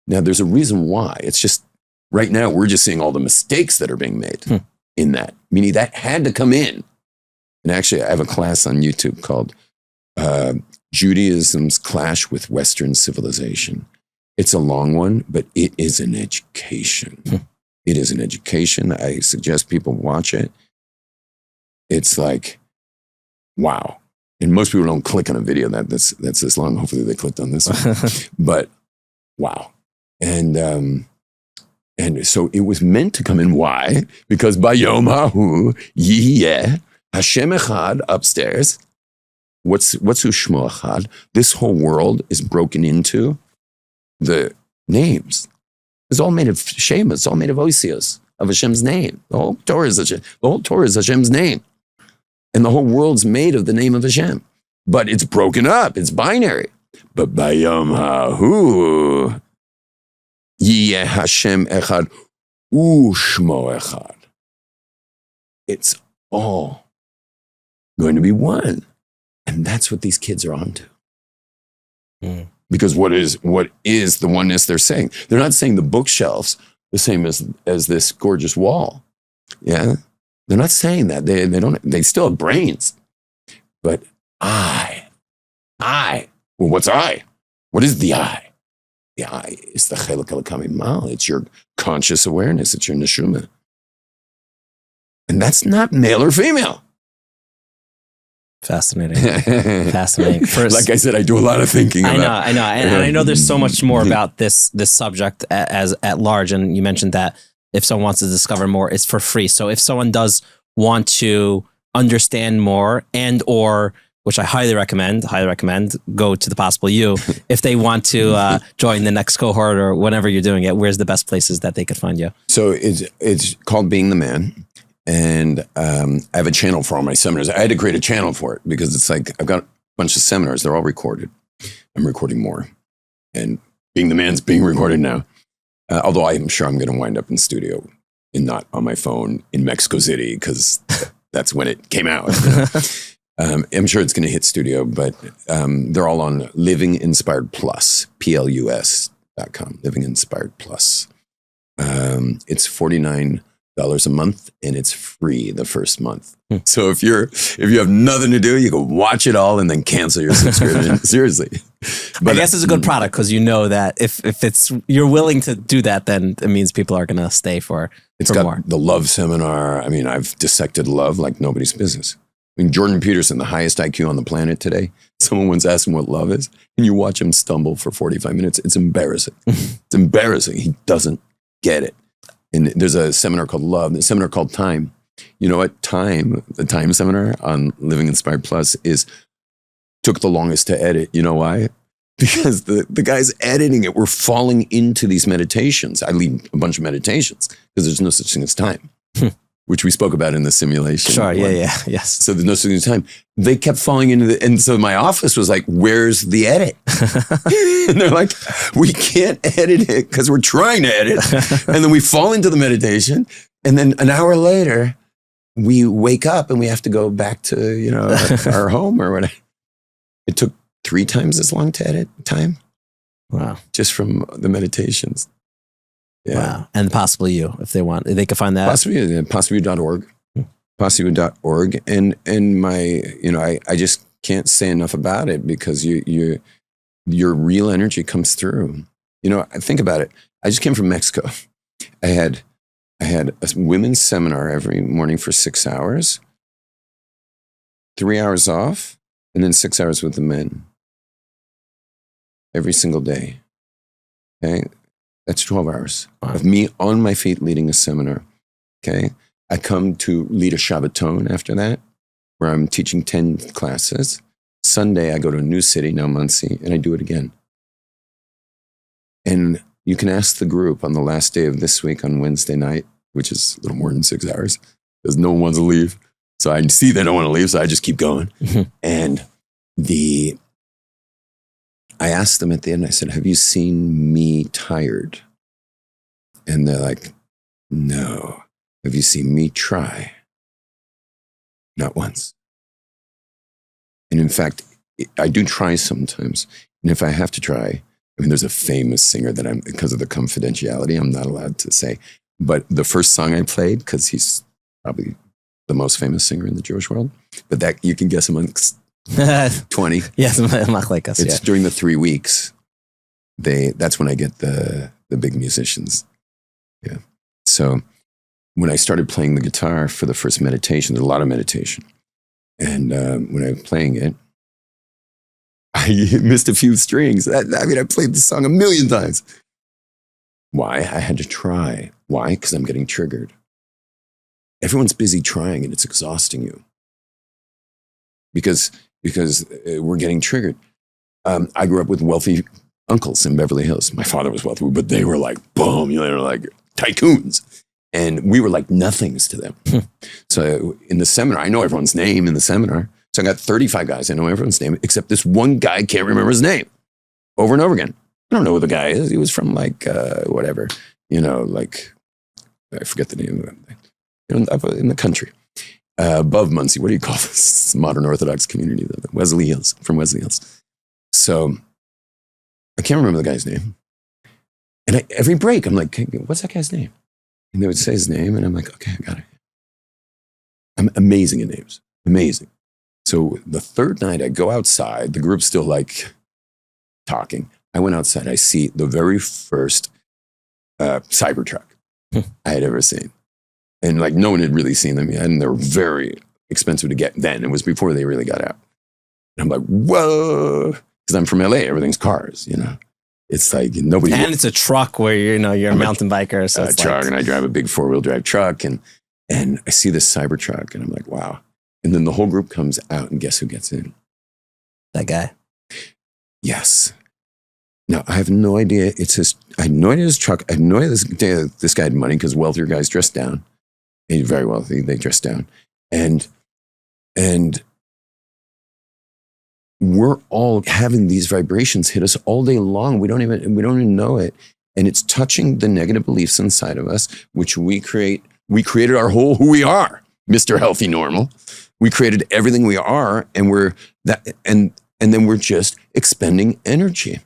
Now, there's a reason why. It's just, right now, we're just seeing all the mistakes that are being made in that. Meaning that had to come in. And actually, I have a class on YouTube called Judaism's Clash with Western Civilization. It's a long one, but it is an education. It is an education. I suggest people watch it. It's like, wow. And most people don't click on a video that's this long. Hopefully they clicked on this one. But wow. And so it was meant to come in. Why? Because Bayom Hahu Yiyeh Hashem Echad upstairs. What's Ushmo Echad? This whole world is broken into the names. It's all made of Shema. It's all made of Osios, of Hashem's name. The whole Torah is Hashem's name. And the whole world's made of the name of Hashem. But it's broken up. It's binary. But Bayom Hahu Yiyeh Hashem Echad Ushmo Echad. It's all going to be one. And that's what these kids are onto. Because what is the oneness they're saying? They're not saying the bookshelves the same as this gorgeous wall. Yeah. They're not saying that. They still have brains. But I. Well, what's I? What is the I? The I is the Chelek Elokam Mal. It's your conscious awareness. It's your neshama. And that's not male or female. Fascinating. Fascinating. First, Like I said, I do a lot of thinking. I know. And I know there's so much more about this subject as at large. And you mentioned that if someone wants to discover more, it's for free. So if someone does want to understand more and or, which I highly recommend, go to The Possible You. If they want to join the next cohort or whenever you're doing it, where's the best places that they could find you? So it's called Being the Man. And I have a channel for all my seminars. I had to create a channel for it because it's like I've got a bunch of seminars. They're all recorded. I'm recording more. And Being the Man's being recorded now. Although I'm sure I'm going to wind up in studio and not on my phone in Mexico City because that's when it came out. I'm sure it's going to hit studio, but they're all on Living Inspired Plus, PLUS.com, Living Inspired Plus. It's $49 a month and it's free the first month. So if you have nothing to do, you can watch it all and then cancel your subscription. Seriously. But I guess it's a good product because you know that if you're willing to do that, then it means people are going to stay for got more. The love seminar. I mean, I've dissected love like nobody's business. I mean, Jordan Peterson, the highest IQ on the planet today, someone once asked him what love is, and you watch him stumble for 45 minutes. It's embarrassing. It's embarrassing. He doesn't get it. And there's a seminar called Love, a seminar called Time. You know what? The Time seminar on Living Inspired Plus took the longest to edit. You know why? Because the guys editing it were falling into these meditations. I lead a bunch of meditations because there's no such thing as time, which we spoke about in the simulation. Sure, yes. So there's no such thing as time. They kept falling into and so my office was like, where's the edit? And they're like, we can't edit it because we're trying to edit. And then we fall into the meditation. And then an hour later, we wake up and we have to go back to, our home or whatever. It took 3 times as long to edit time. Wow. Just from the meditations. Yeah. Wow. And The Possible You, if they want, they can find that. Possibleyou.org. Possibleyou.org. And my, I just can't say enough about it because your real energy comes through. Think about it. I just came from Mexico. I had a women's seminar every morning for 6 hours, 3 hours off, and then 6 hours with the men every single day. Okay. That's 12 hours of me on my feet leading a seminar. Okay. I come to lead a Shabbaton after that, where I'm teaching 10 classes. Sunday, I go to a new city, now Muncie, and I do it again. And you can ask the group on the last day of this week on Wednesday night, which is a little more than 6 hours, because no one wants to leave. So I see they don't want to leave, so I just keep going. And I asked them at the end, I said, have you seen me tired? And they're like, no. Have you seen me try? Not once. And in fact, I do try sometimes. And if I have to try, there's a famous singer that because of the confidentiality, I'm not allowed to say. But the first song I played, because he's probably the most famous singer in the Jewish world, but that you can guess amongst 20. Yes, like us. It's during the 3 weeks. That's when I get the big musicians. Yeah. So when I started playing the guitar for the first meditation, there's a lot of meditation. And when I was playing it, I missed a few strings. I played the song 1,000,000 times. Why? I had to try. Why? Because I'm getting triggered. Everyone's busy trying and it's exhausting you. Because we're getting triggered. I grew up with wealthy uncles in Beverly Hills. My father was wealthy, but they were like, boom, they were like tycoons. And we were like nothings to them. So in the seminar, I know everyone's name in the seminar. So I got 35 guys. I know everyone's name, except this one guy can't remember his name over and over again. I don't know who the guy is. He was from whatever, I forget the name of it. In the country. Above Muncie, what do you call this modern Orthodox community? Wesley Hills, from Wesley Hills. So I can't remember the guy's name. And every break, I'm like, what's that guy's name? And they would say his name, and I'm like, okay, I got it. I'm amazing at names, amazing. So the third night, I go outside. The group's still talking. I went outside. I see the very first Cybertruck I had ever seen. And no one had really seen them yet. And they're very expensive to get then. It was before they really got out. And I'm like, whoa, because I'm from LA. Everything's cars, you know. It's like nobody. And it's a truck where you're a mountain biker. So it's truck, and I drive a big 4-wheel drive truck, and I see this Cybertruck, and I'm like, wow. And then the whole group comes out, and guess who gets in? That guy. Yes. Now I have no idea. I had no idea his truck. I have no idea this guy had money because wealthier guys dress down. He's very wealthy. They dress down, and we're all having these vibrations hit us all day long. We don't even know it. And it's touching the negative beliefs inside of us, which we create. We created our whole who we are, Mr. Healthy Normal. We created everything we are, and we're that, and then we're just expending energy.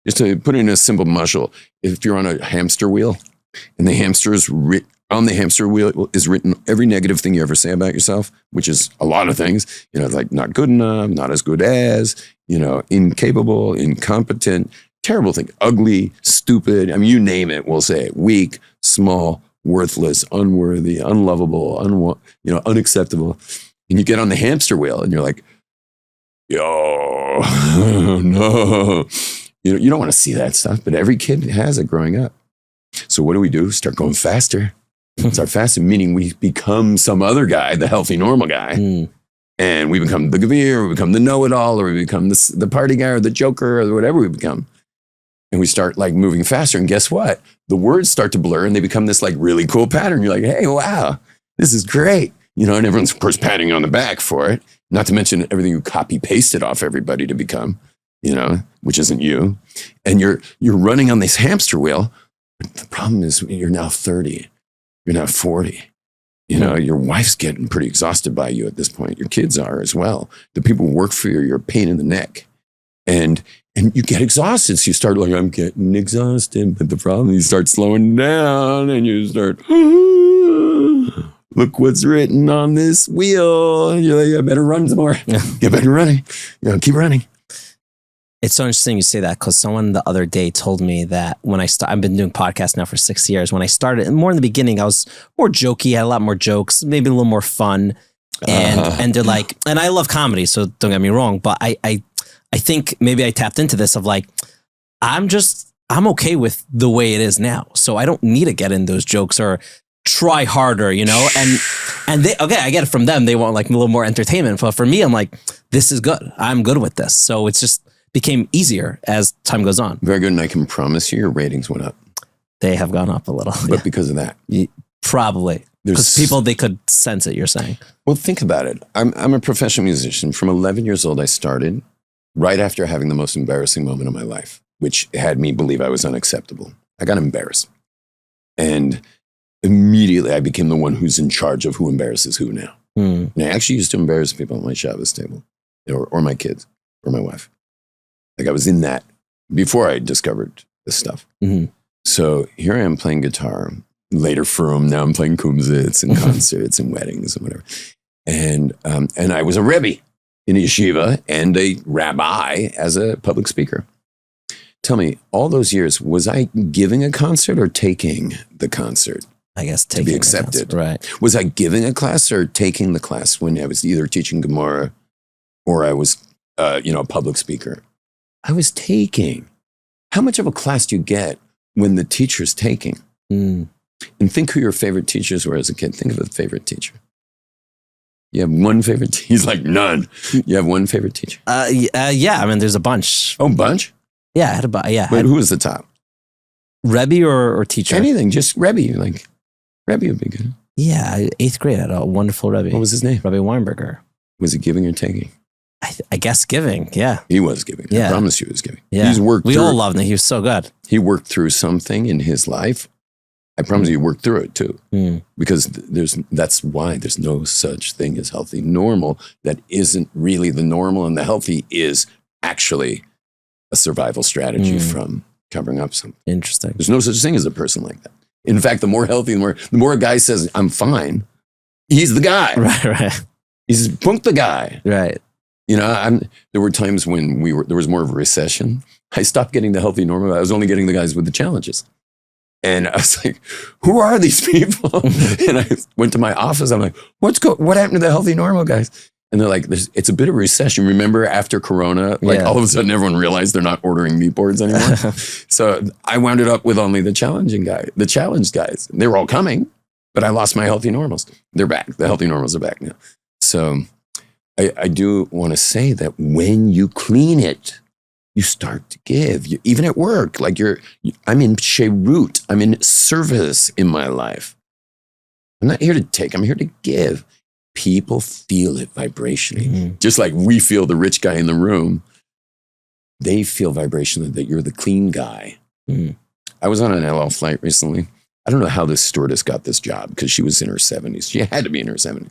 Just to put it in a simple muscle, if you're on a hamster wheel, and the hamster is on the hamster wheel is written every negative thing you ever say about yourself, which is a lot of things, you know, like not good enough, not as good as, you know, incapable, incompetent, terrible thing, ugly, stupid. I mean, you name it, we'll say it. Weak, small, worthless, unworthy, unlovable, unacceptable. And you get on the hamster wheel and you're like, yo, no. You don't want to see that stuff, but every kid has it growing up. So what do? Start going faster. Start faster, meaning we become some other guy, the healthy, normal guy. And we become the Gavir, or we become the know-it-all, or we become the party guy or the joker or whatever we become. And we start like moving faster. And guess what? The words start to blur and they become this like really cool pattern. You're like, hey, wow, this is great. You know, and everyone's of course patting you on the back for it. Not to mention everything you copy pasted off everybody to become, you know, which isn't you. And you're running on this hamster wheel. But the problem is you're now 30. You're now 40. You know, your wife's getting pretty exhausted by you at this point. Your kids are as well. The people who work for you, you're a pain in the neck. And you get exhausted. So you start like, I'm getting exhausted. But the problem is you start slowing down and you start, look what's written on this wheel. And you're like, I better run some more. Get back to running. You know, keep running. It's so interesting you say that because someone the other day told me that when I've been doing podcasts now for 6 years. When I started, and more in the beginning, I was more jokey, had a lot more jokes, maybe a little more fun. And they're like, and I love comedy, so don't get me wrong, but I think maybe I tapped into this of like, I'm okay with the way it is now. So I don't need to get in those jokes or try harder, you know? And they, okay, I get it from them. They want like a little more entertainment. But for me, I'm like, this is good. I'm good with this. So it's just became easier as time goes on. Very good. And I can promise you your ratings went up. They have gone up a little. But because of that. Probably. Because people, they could sense it, you're saying. Well, think about it. I'm a professional musician. From 11 years old, I started right after having the most embarrassing moment of my life, which had me believe I was unacceptable. I got embarrassed. And immediately I became the one who's in charge of who embarrasses who now. And I actually used to embarrass people at my Shabbos table or my kids or my wife. Like I was in that before I discovered this stuff. So here I am playing guitar, later frum. Now I'm playing kumsitz and concerts and weddings and whatever. And I was a Rebbe in a yeshiva and a rabbi as a public speaker. Tell me, all those years, was I giving a concert or taking the concert? I guess taking to be accepted. The concert, right. Was I giving a class or taking the class when I was either teaching Gemara or I was, a public speaker? I was taking. How much of a class do you get when the teacher's taking? And think who your favorite teachers were as a kid. Think of a favorite teacher. You have one favorite teacher? He's like, none. You have one favorite teacher? Yeah, I mean, there's a bunch. Oh, bunch? Yeah, I had But who was the top? Rebbe or teacher? Anything, just Rebbe. Like, Rebbe would be good. Yeah, 8th grade, I had a wonderful Rebbe. What was his name? Rabbi Weinberger. Was he giving or taking? I guess giving, yeah. He was giving. Yeah. I promise you he was giving. Yeah. We all loved him. He was so good. He worked through something in his life. I promise you he worked through it too. Because that's why there's no such thing as healthy. Normal that isn't really the normal, and the healthy is actually a survival strategy from covering up something. Interesting. There's no such thing as a person like that. In fact, the more healthy, the more a guy says, I'm fine, he's the guy. Right. He's punk the guy. Right. You know, there were times when there was more of a recession. I stopped getting the healthy normal. I was only getting the guys with the challenges. And I was like, who are these people? And I went to my office. I'm like, what happened to the healthy, normal guys? And they're like, it's a bit of a recession. Remember after Corona, like all of a sudden everyone realized they're not ordering meat boards anymore. So I wound it up with only the challenged guys. They were all coming, but I lost my healthy normals. They're back. The healthy normals are back now. So I do want to say that when you clean it, you start to give. Even at work, like I'm in shirut. I'm in service in my life. I'm not here to take. I'm here to give. People feel it vibrationally. Just like we feel the rich guy in the room, they feel vibrationally that you're the clean guy. I was on an LL flight recently. I don't know how this stewardess got this job because she was in her 70s. She had to be in her 70s.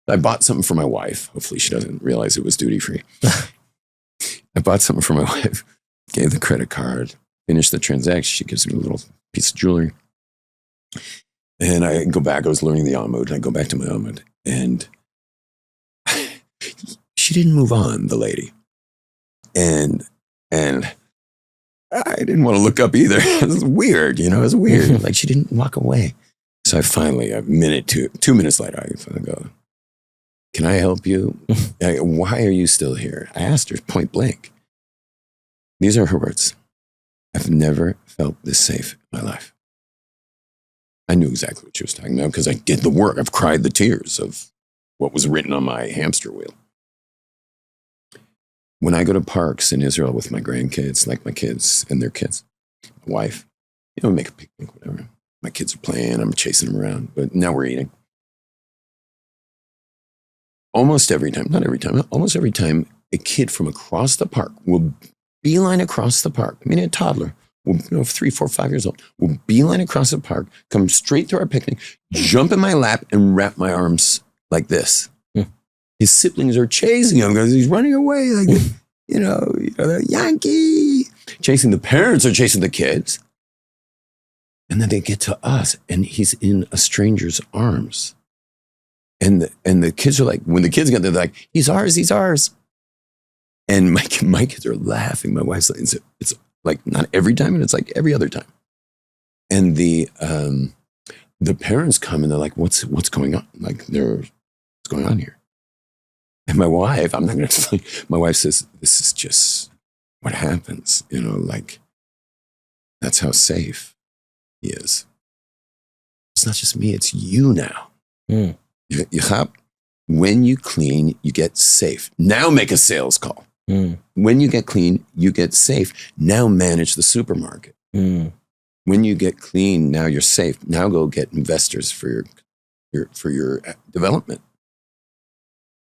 I bought something for my wife. Hopefully she doesn't realize it was duty free. I bought something for my wife, gave the credit card, finished the transaction. She gives me a little piece of jewelry. And I go back. I was learning the Amud. I go back to my Amud. And she didn't move on, the lady. And I didn't want to look up either. It was weird, It was weird. Like she didn't walk away. So I finally, 2 minutes later, I go, can I help you? Why are you still here? I asked her point blank. These are her words. I've never felt this safe in my life. I knew exactly what she was talking about because I did the work. I've cried the tears of what was written on my hamster wheel. When I go to parks in Israel with my grandkids, like my kids and their kids, my wife, we make a picnic, whatever. My kids are playing, I'm chasing them around, but now we're eating. Almost every time, a kid from across the park will beeline across the park. A toddler. 3, 4, 5 years old, will beeline across the park, come straight to our picnic, jump in my lap, and wrap my arms like this. His siblings are chasing him because he's running away, like, the Yankee. Chasing the parents are chasing the kids. And then they get to us, and he's in a stranger's arms. And the kids are like, when the kids get there, they're like, he's ours. And my kids are laughing. My wife's like, it's like not every time, and it's like every other time. And the parents come and they're like, what's going on? Like, what's going on here? And my wife, I'm not going to explain. My wife says, this is just what happens, like that's how safe he is. It's not just me, it's you now. When you clean, you get safe. Now make a sales call. When you get clean, you get safe. Now manage the supermarket. When you get clean, now you're safe. Now go get investors for your development.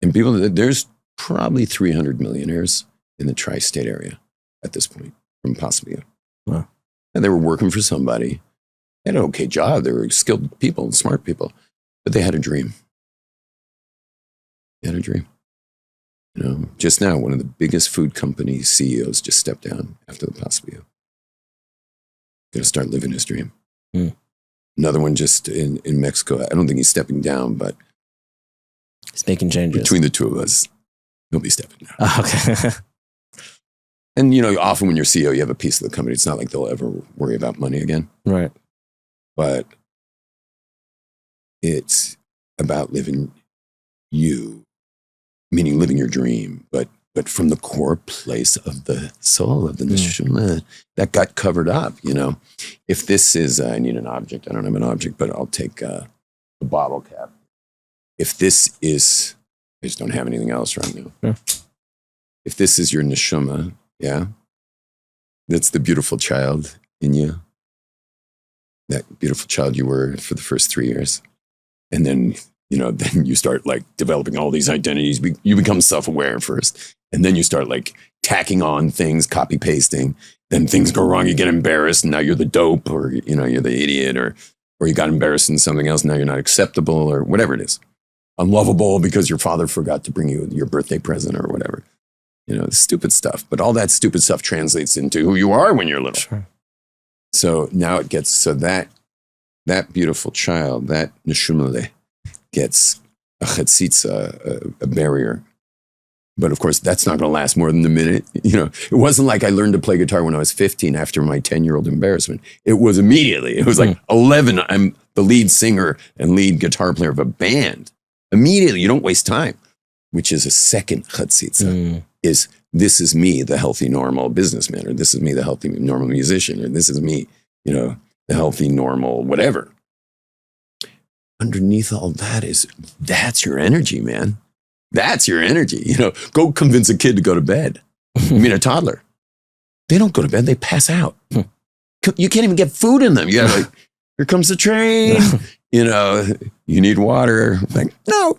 And there's probably 300 millionaires in the tri-state area at this point, from possibly you. Wow. And they were working for somebody. They had an okay job. They were skilled people, smart people, but they had a dream. They had a dream. Just now, one of the biggest food company CEOs just stepped down after the possibly you. Going to start living his dream. Another one just in Mexico. I don't think he's stepping down, but he's making changes. Between the two of us, he'll be stepping down. Oh, okay. And, often when you're CEO, you have a piece of the company. It's not like they'll ever worry about money again. Right. But it's about living you, meaning living your dream, but from the core place of the soul, of the neshama, that got covered up, If this is, I need an object. I don't have an object, but I'll take the bottle cap. If this is, I just don't have anything else right now. Yeah. If this is your neshama, that's the beautiful child in you. That beautiful child you were for the first 3 years. And then, then you start like developing all these identities. You become self-aware first. And then you start like tacking on things, copy pasting. Then things go wrong. You get embarrassed. And now you're the dope, or, you're the idiot, or you got embarrassed in something else. Now you're not acceptable, or whatever it is. Unlovable because your father forgot to bring you your birthday present or whatever. Stupid stuff. But all that stupid stuff translates into who you are when you're little. Sure. So now it gets, so that beautiful child, that neshama gets a chatzitza, a barrier. But of course, that's not going to last more than a minute. It wasn't like I learned to play guitar when I was 15 after my 10-year-old embarrassment. It was immediately. It was like 11. I'm the lead singer and lead guitar player of a band. Immediately, you don't waste time, which is a second chatzitza, is this is me, the healthy, normal businessman, or this is me, the healthy, normal musician, or this is me, the healthy, normal, whatever. Underneath all that that's your energy, man. That's your energy. Go convince a kid to go to bed. I mean, a toddler. They don't go to bed. They pass out. You can't even get food in them. You gotta like, here comes the train. You need water. Like, no,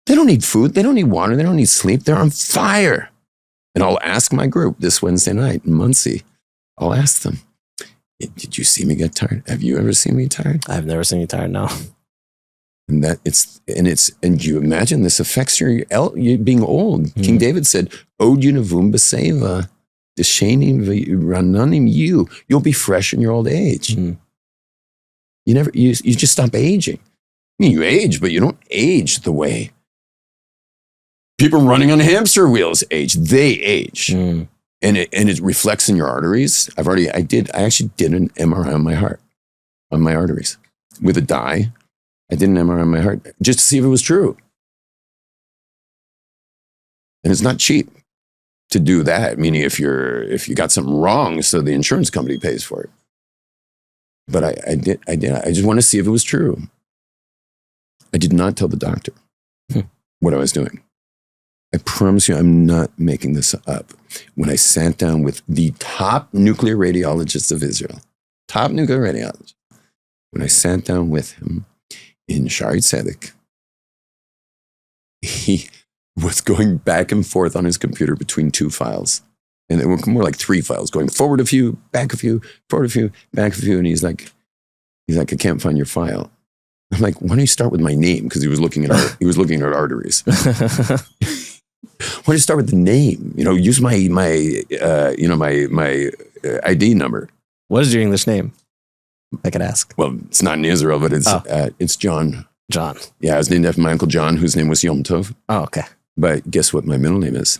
they don't need food. They don't need water. They don't need sleep. They're on fire. And I'll ask my group this Wednesday night in Muncie. I'll ask them, did you see me get tired? Have you ever seen me tired? I've never seen you tired, no. And you imagine this affects your being old. King David said, "Od yunavum b'seva, deshenim v'rananim you." You'll be fresh in your old age. You just stop aging. I mean, you age, but you don't age the way people running on hamster wheels age. They age, and it reflects in your arteries. I actually did an MRI on my heart, on my arteries, with a dye. I did an MRI on my heart just to see if it was true. And it's not cheap to do that, meaning if you got something wrong, so the insurance company pays for it. But I did. I just want to see if it was true. I did not tell the doctor what I was doing. I promise you, I'm not making this up. When I sat down with the top nuclear radiologist of Israel, when I sat down with him, in Shari Tzedek, he was going back and forth on his computer between two files. And they were more like three files, going forward a few, back a few, forward a few, back a few. And he's like, I can't find your file. I'm like, why don't you start with my name? Because he was looking at arteries. Why don't you start with the name? Use my ID number. What is your English name? I could ask. Well, it's not in Israel, but it's John. John. Yeah, I was named after my uncle John, whose name was Yom Tov. Oh, okay. But guess what my middle name is?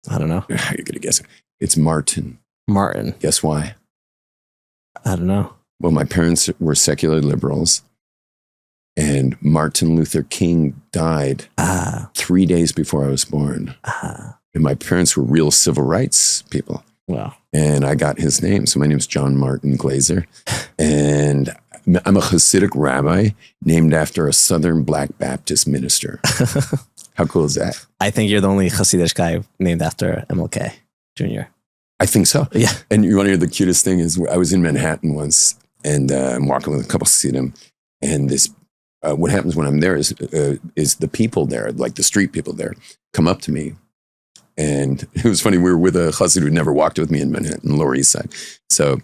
I don't know. You're going to guess it. It's Martin. Martin. Guess why? I don't know. Well, my parents were secular liberals, and Martin Luther King died 3 days before I was born. And my parents were real civil rights people. Wow. And I got his name. So my name's John Martin Glaser. And I'm a Hasidic rabbi named after a Southern Black Baptist minister. How cool is that? I think you're the only Hasidic guy named after MLK Jr. I think so. Yeah. And you want to hear the cutest thing is I was in Manhattan once and I'm walking with a couple Hasidim. And this, what happens when I'm there is the people there, like the street people there, come up to me. And it was funny, we were with a Chassid who never walked with me in Manhattan, Lower East Side. So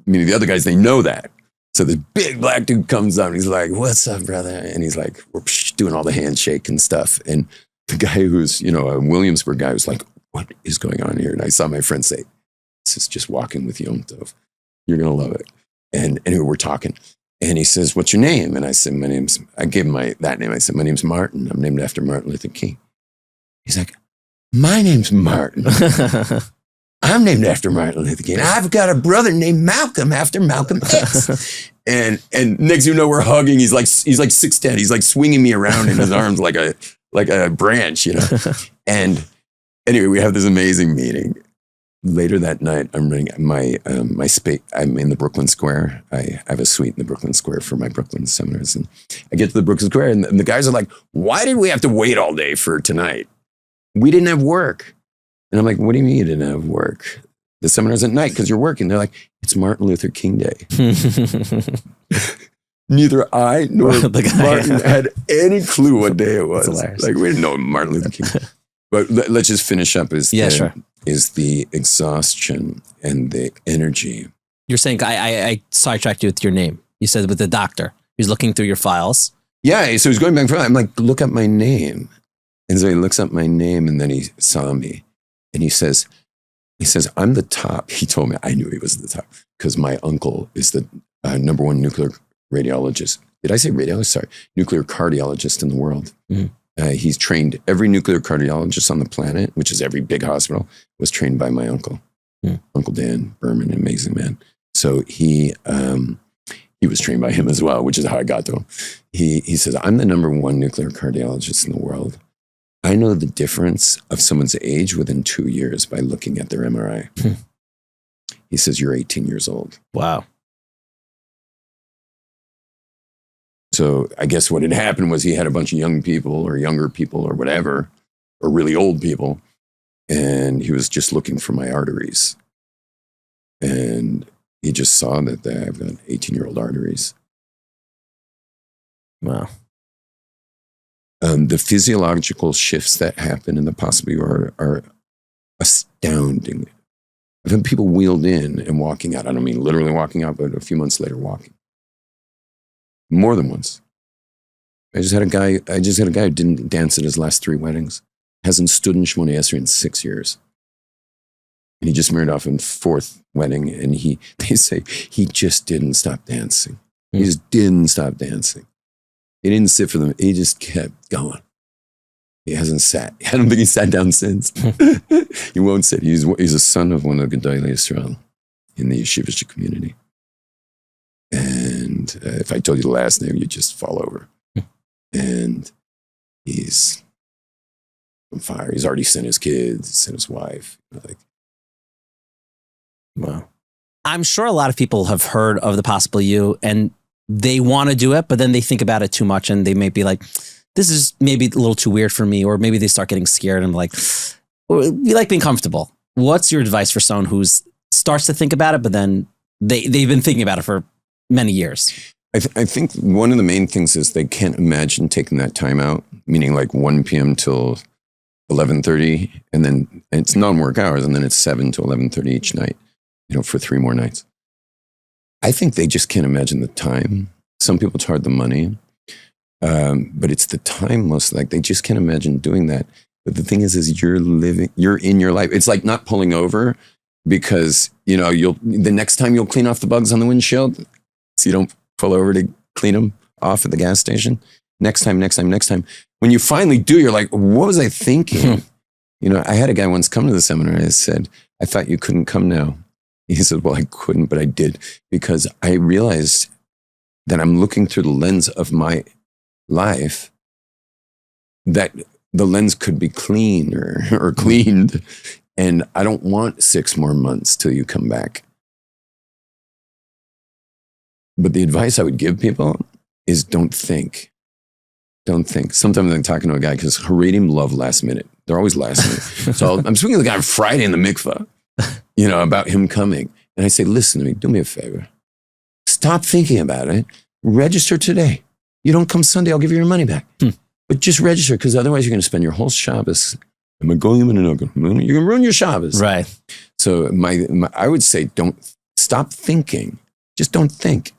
meaning the other guys, they know that. So this big black dude comes up and he's like, "What's up, brother?" And he's like, we're doing all the handshake and stuff. And the guy who's, a Williamsburg guy was like, "What is going on here?" And I saw my friend say, "This is just walking with Yom Tov. You're going to love it." And anyway, we're talking. And he says, "What's your name?" And I said, I gave him that name. I said, "My name's Martin. I'm named after Martin Luther King." He's like, "My name's Martin. I'm named after Martin Luther King. I've got a brother named Malcolm after Malcolm X." and next you know, we're hugging. He's like 6'10". He's like swinging me around in his arms like a branch, And anyway, we have this amazing meeting. Later that night, I'm running my space. I'm in the Brooklyn Square. I have a suite in the Brooklyn Square for my Brooklyn seminars. And I get to the Brooklyn Square and the guys are like, "Why did we have to wait all day for tonight? We didn't have work." And I'm like, "What do you mean you didn't have work? The seminar's at night because you're working." They're like, "It's Martin Luther King Day." Neither I nor Martin had any clue what day it was. Like, we didn't know Martin Luther King. But let's just finish up is the exhaustion and the energy. You're saying, I sidetracked you with your name. You said with the doctor. He's looking through your files. Yeah, so he's going back and forth. I'm like, "Look up my name." And so he looks up my name and then he saw me. And he says, "I'm the top." He told me, I knew he was the top because my uncle is the #1 nuclear radiologist. Did I say radiologist? Sorry. Nuclear cardiologist in the world. Mm-hmm. He's trained every nuclear cardiologist on the planet, which is every big hospital, was trained by my uncle, Uncle Dan Berman, an amazing man. So he was trained by him as well, which is how I got to him. He says, I'm the number one nuclear cardiologist in the world. I know the difference of someone's age within 2 years by looking at their MRI. He says, you're 18 years old. Wow. So I guess what had happened was he had a bunch of young people or younger people or whatever, or really old people, and he was just looking for my arteries. And he just saw that I've got 18-year-old arteries. Wow. The physiological shifts that happen in the possibility are astounding. I've had people wheeled in and walking out. I don't mean literally walking out, but a few months later walking. More than once. I just had a guy who didn't dance at his last 3 weddings. Hasn't stood in Shemona Esrei in 6 years. And he just married off in 4th wedding. And they say he just didn't stop dancing. He just didn't stop dancing. He didn't sit for them. He just kept going. He hasn't sat. I don't think he sat down since. He won't sit. He's a son of one of the Gedolei Yisrael in the yeshivish community. And if I told you the last name, you'd just fall over. And he's on fire. He's already sent his kids, sent his wife. Wow. I'm sure a lot of people have heard of the Possible You and they want to do it, but then they think about it too much and they may be like, this is maybe a little too weird for me, or maybe they start getting scared and like, we like being comfortable. What's your advice for someone who starts to think about it, but then they've been thinking about it for many years? I think one of the main things is they can't imagine taking that time out, meaning like 1 p.m. till 11:30, and then it's non-work hours, and then it's 7 to 11:30 each night, for 3 more nights. I think they just can't imagine the time. Some people charge the money, but it's the time most like they just can't imagine doing that. But the thing is you're in your life. It's like not pulling over because, the next time you'll clean off the bugs on the windshield, so you don't pull over to clean them off at the gas station. Next time. When you finally do, you're like, what was I thinking? I had a guy once come to the seminar. I said, I thought you couldn't come now. He said, well, I couldn't, but I did because I realized that I'm looking through the lens of my life, that the lens could be clean or cleaned. And I don't want 6 more months till you come back. But the advice I would give people is don't think. Don't think. Sometimes I'm talking to a guy because Haredim love last minute. They're always last minute. So I'm speaking to the guy on Friday in the mikveh, about him coming. And I say, listen to me, do me a favor. Stop thinking about it. Register today. You don't come Sunday, I'll give you your money back. But just register because otherwise you're going to spend your whole Shabbos. You're going to ruin your Shabbos. Right. So I would say don't stop thinking. Just don't think.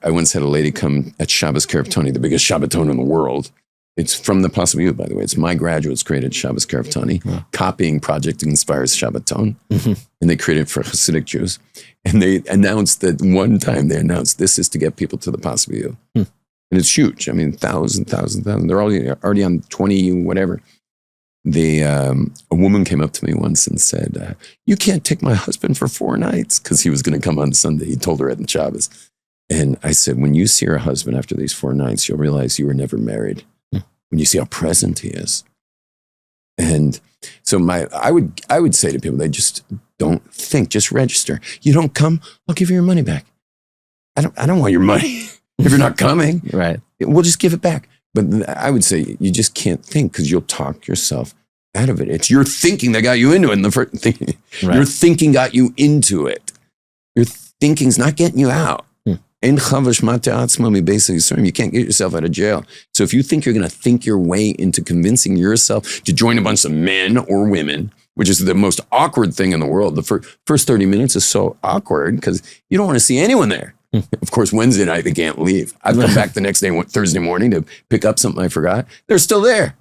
I once had a lady come at Shabbos Karaftoni, the biggest Shabbaton in the world. It's from the Possible You, by the way. It's my graduates created Shabbos Karaftoni. Wow. Copying project inspires Shabbaton. And they created it for Hasidic Jews. And they announced that one time this is to get people to the Possible You. And it's huge. I mean, thousands. They're already on 20, whatever. A woman came up to me once and said, you can't take my husband for 4 nights because he was going to come on Sunday. He told her at the Shabbos. And I said, when you see your husband after these 4 nights, you'll realize you were never married. When you see how present he is. And so I would say to people, they just don't think, just register. You don't come, I'll give you your money back. I don't want your money if you're not coming. Right. We'll just give it back. But I would say you just can't think because you'll talk yourself out of it. It's your thinking that got you into it. And the first thing, Right. Your thinking got you into it. Your thinking's not getting you out. You can't get yourself out of jail. So if you think you're going to think your way into convincing yourself to join a bunch of men or women, which is the most awkward thing in the world, the first 30 minutes is so awkward because you don't want to see anyone there. Of course, Wednesday night, they can't leave. I've come back the next day, Thursday morning, to pick up something I forgot. They're still there.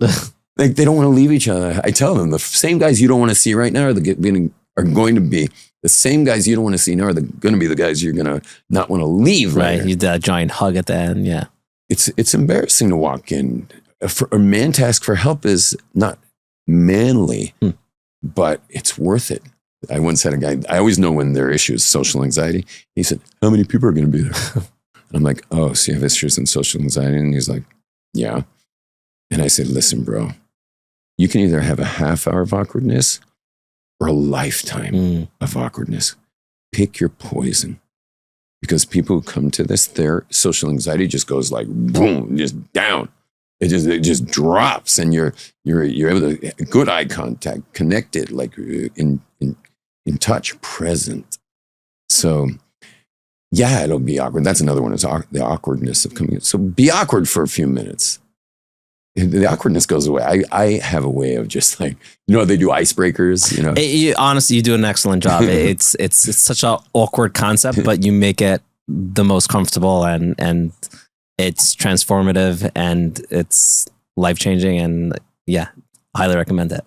Like they don't want to leave each other. I tell them the same guys you don't want to see right now are going to be the same guys you don't want to see now are going to be the guys you're going to not want to leave. Right. You did a giant hug at the end. Yeah. It's embarrassing to walk in a man to ask for help is not manly, but it's worth it. I once had a guy, I always know when there are issues, social anxiety. He said, how many people are going to be there? And I'm like, oh, so you have issues in social anxiety? And he's like, yeah. And I said, listen, bro, you can either have a half hour of awkwardness or a lifetime of awkwardness. Pick your poison. Because people who come to this, their social anxiety just goes like boom, just down. It just drops, and you're able to good eye contact, connected, like in touch, present. So yeah, it'll be awkward. That's another one. Is the awkwardness of coming. So be awkward for a few minutes. The awkwardness goes away. I have a way of just like, they do icebreakers, Honestly, you do an excellent job. It's such an awkward concept, but you make it the most comfortable, and it's transformative, and it's life-changing, and yeah, highly recommend it.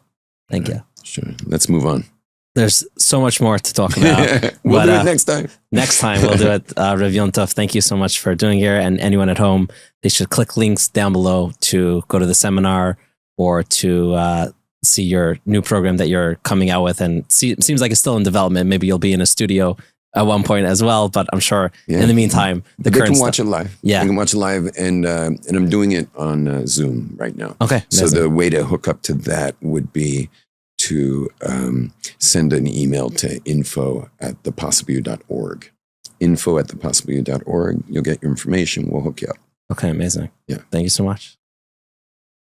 Thank you. Sure. Let's move on. There's so much more to talk about. We'll do it next time. Next time we'll do it. Rabbi Yom Tov, thank you so much for doing here. And anyone at home, they should click links down below to go to the seminar or to see your new program that you're coming out with. And it seems like it's still in development. Maybe you'll be in a studio at one point as well. But I'm sure in the meantime, they can watch it live. Yeah, they can watch it live, and I'm doing it on Zoom right now. Okay. So the way to hook up to that would be to send an email to info@thepossibleyou.org. info@thepossibleyou.org. You'll get your information. We'll hook you up. Okay, amazing. Yeah. Thank you so much.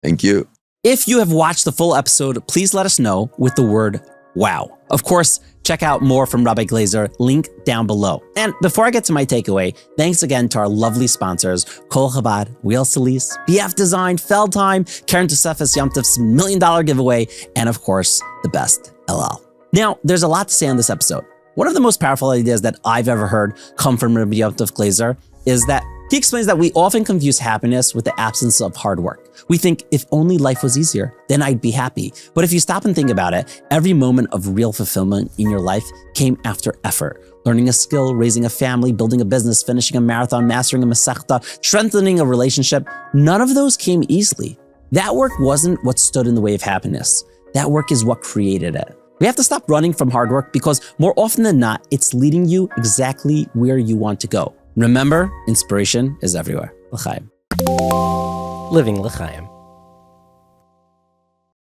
Thank you. If you have watched the full episode, please let us know with the word wow. Of course, check out more from Rabbi Glaser, link down below. And before I get to my takeaway, thanks again to our lovely sponsors, Colel Chabad, Wheel Solis, BF Design, Feldheim, Karen Tosefes Yom Tov's $1 million giveaway, and of course, the best, LL. Now, there's a lot to say on this episode. One of the most powerful ideas that I've ever heard come from Rabbi Yom Tov Glaser is that he explains that we often confuse happiness with the absence of hard work. We think if only life was easier, then I'd be happy. But if you stop and think about it, every moment of real fulfillment in your life came after effort. Learning a skill, raising a family, building a business, finishing a marathon, mastering a masechta, strengthening a relationship, none of those came easily. That work wasn't what stood in the way of happiness. That work is what created it. We have to stop running from hard work because more often than not, it's leading you exactly where you want to go. Remember, inspiration is everywhere. L'chaim. Living L'chaim.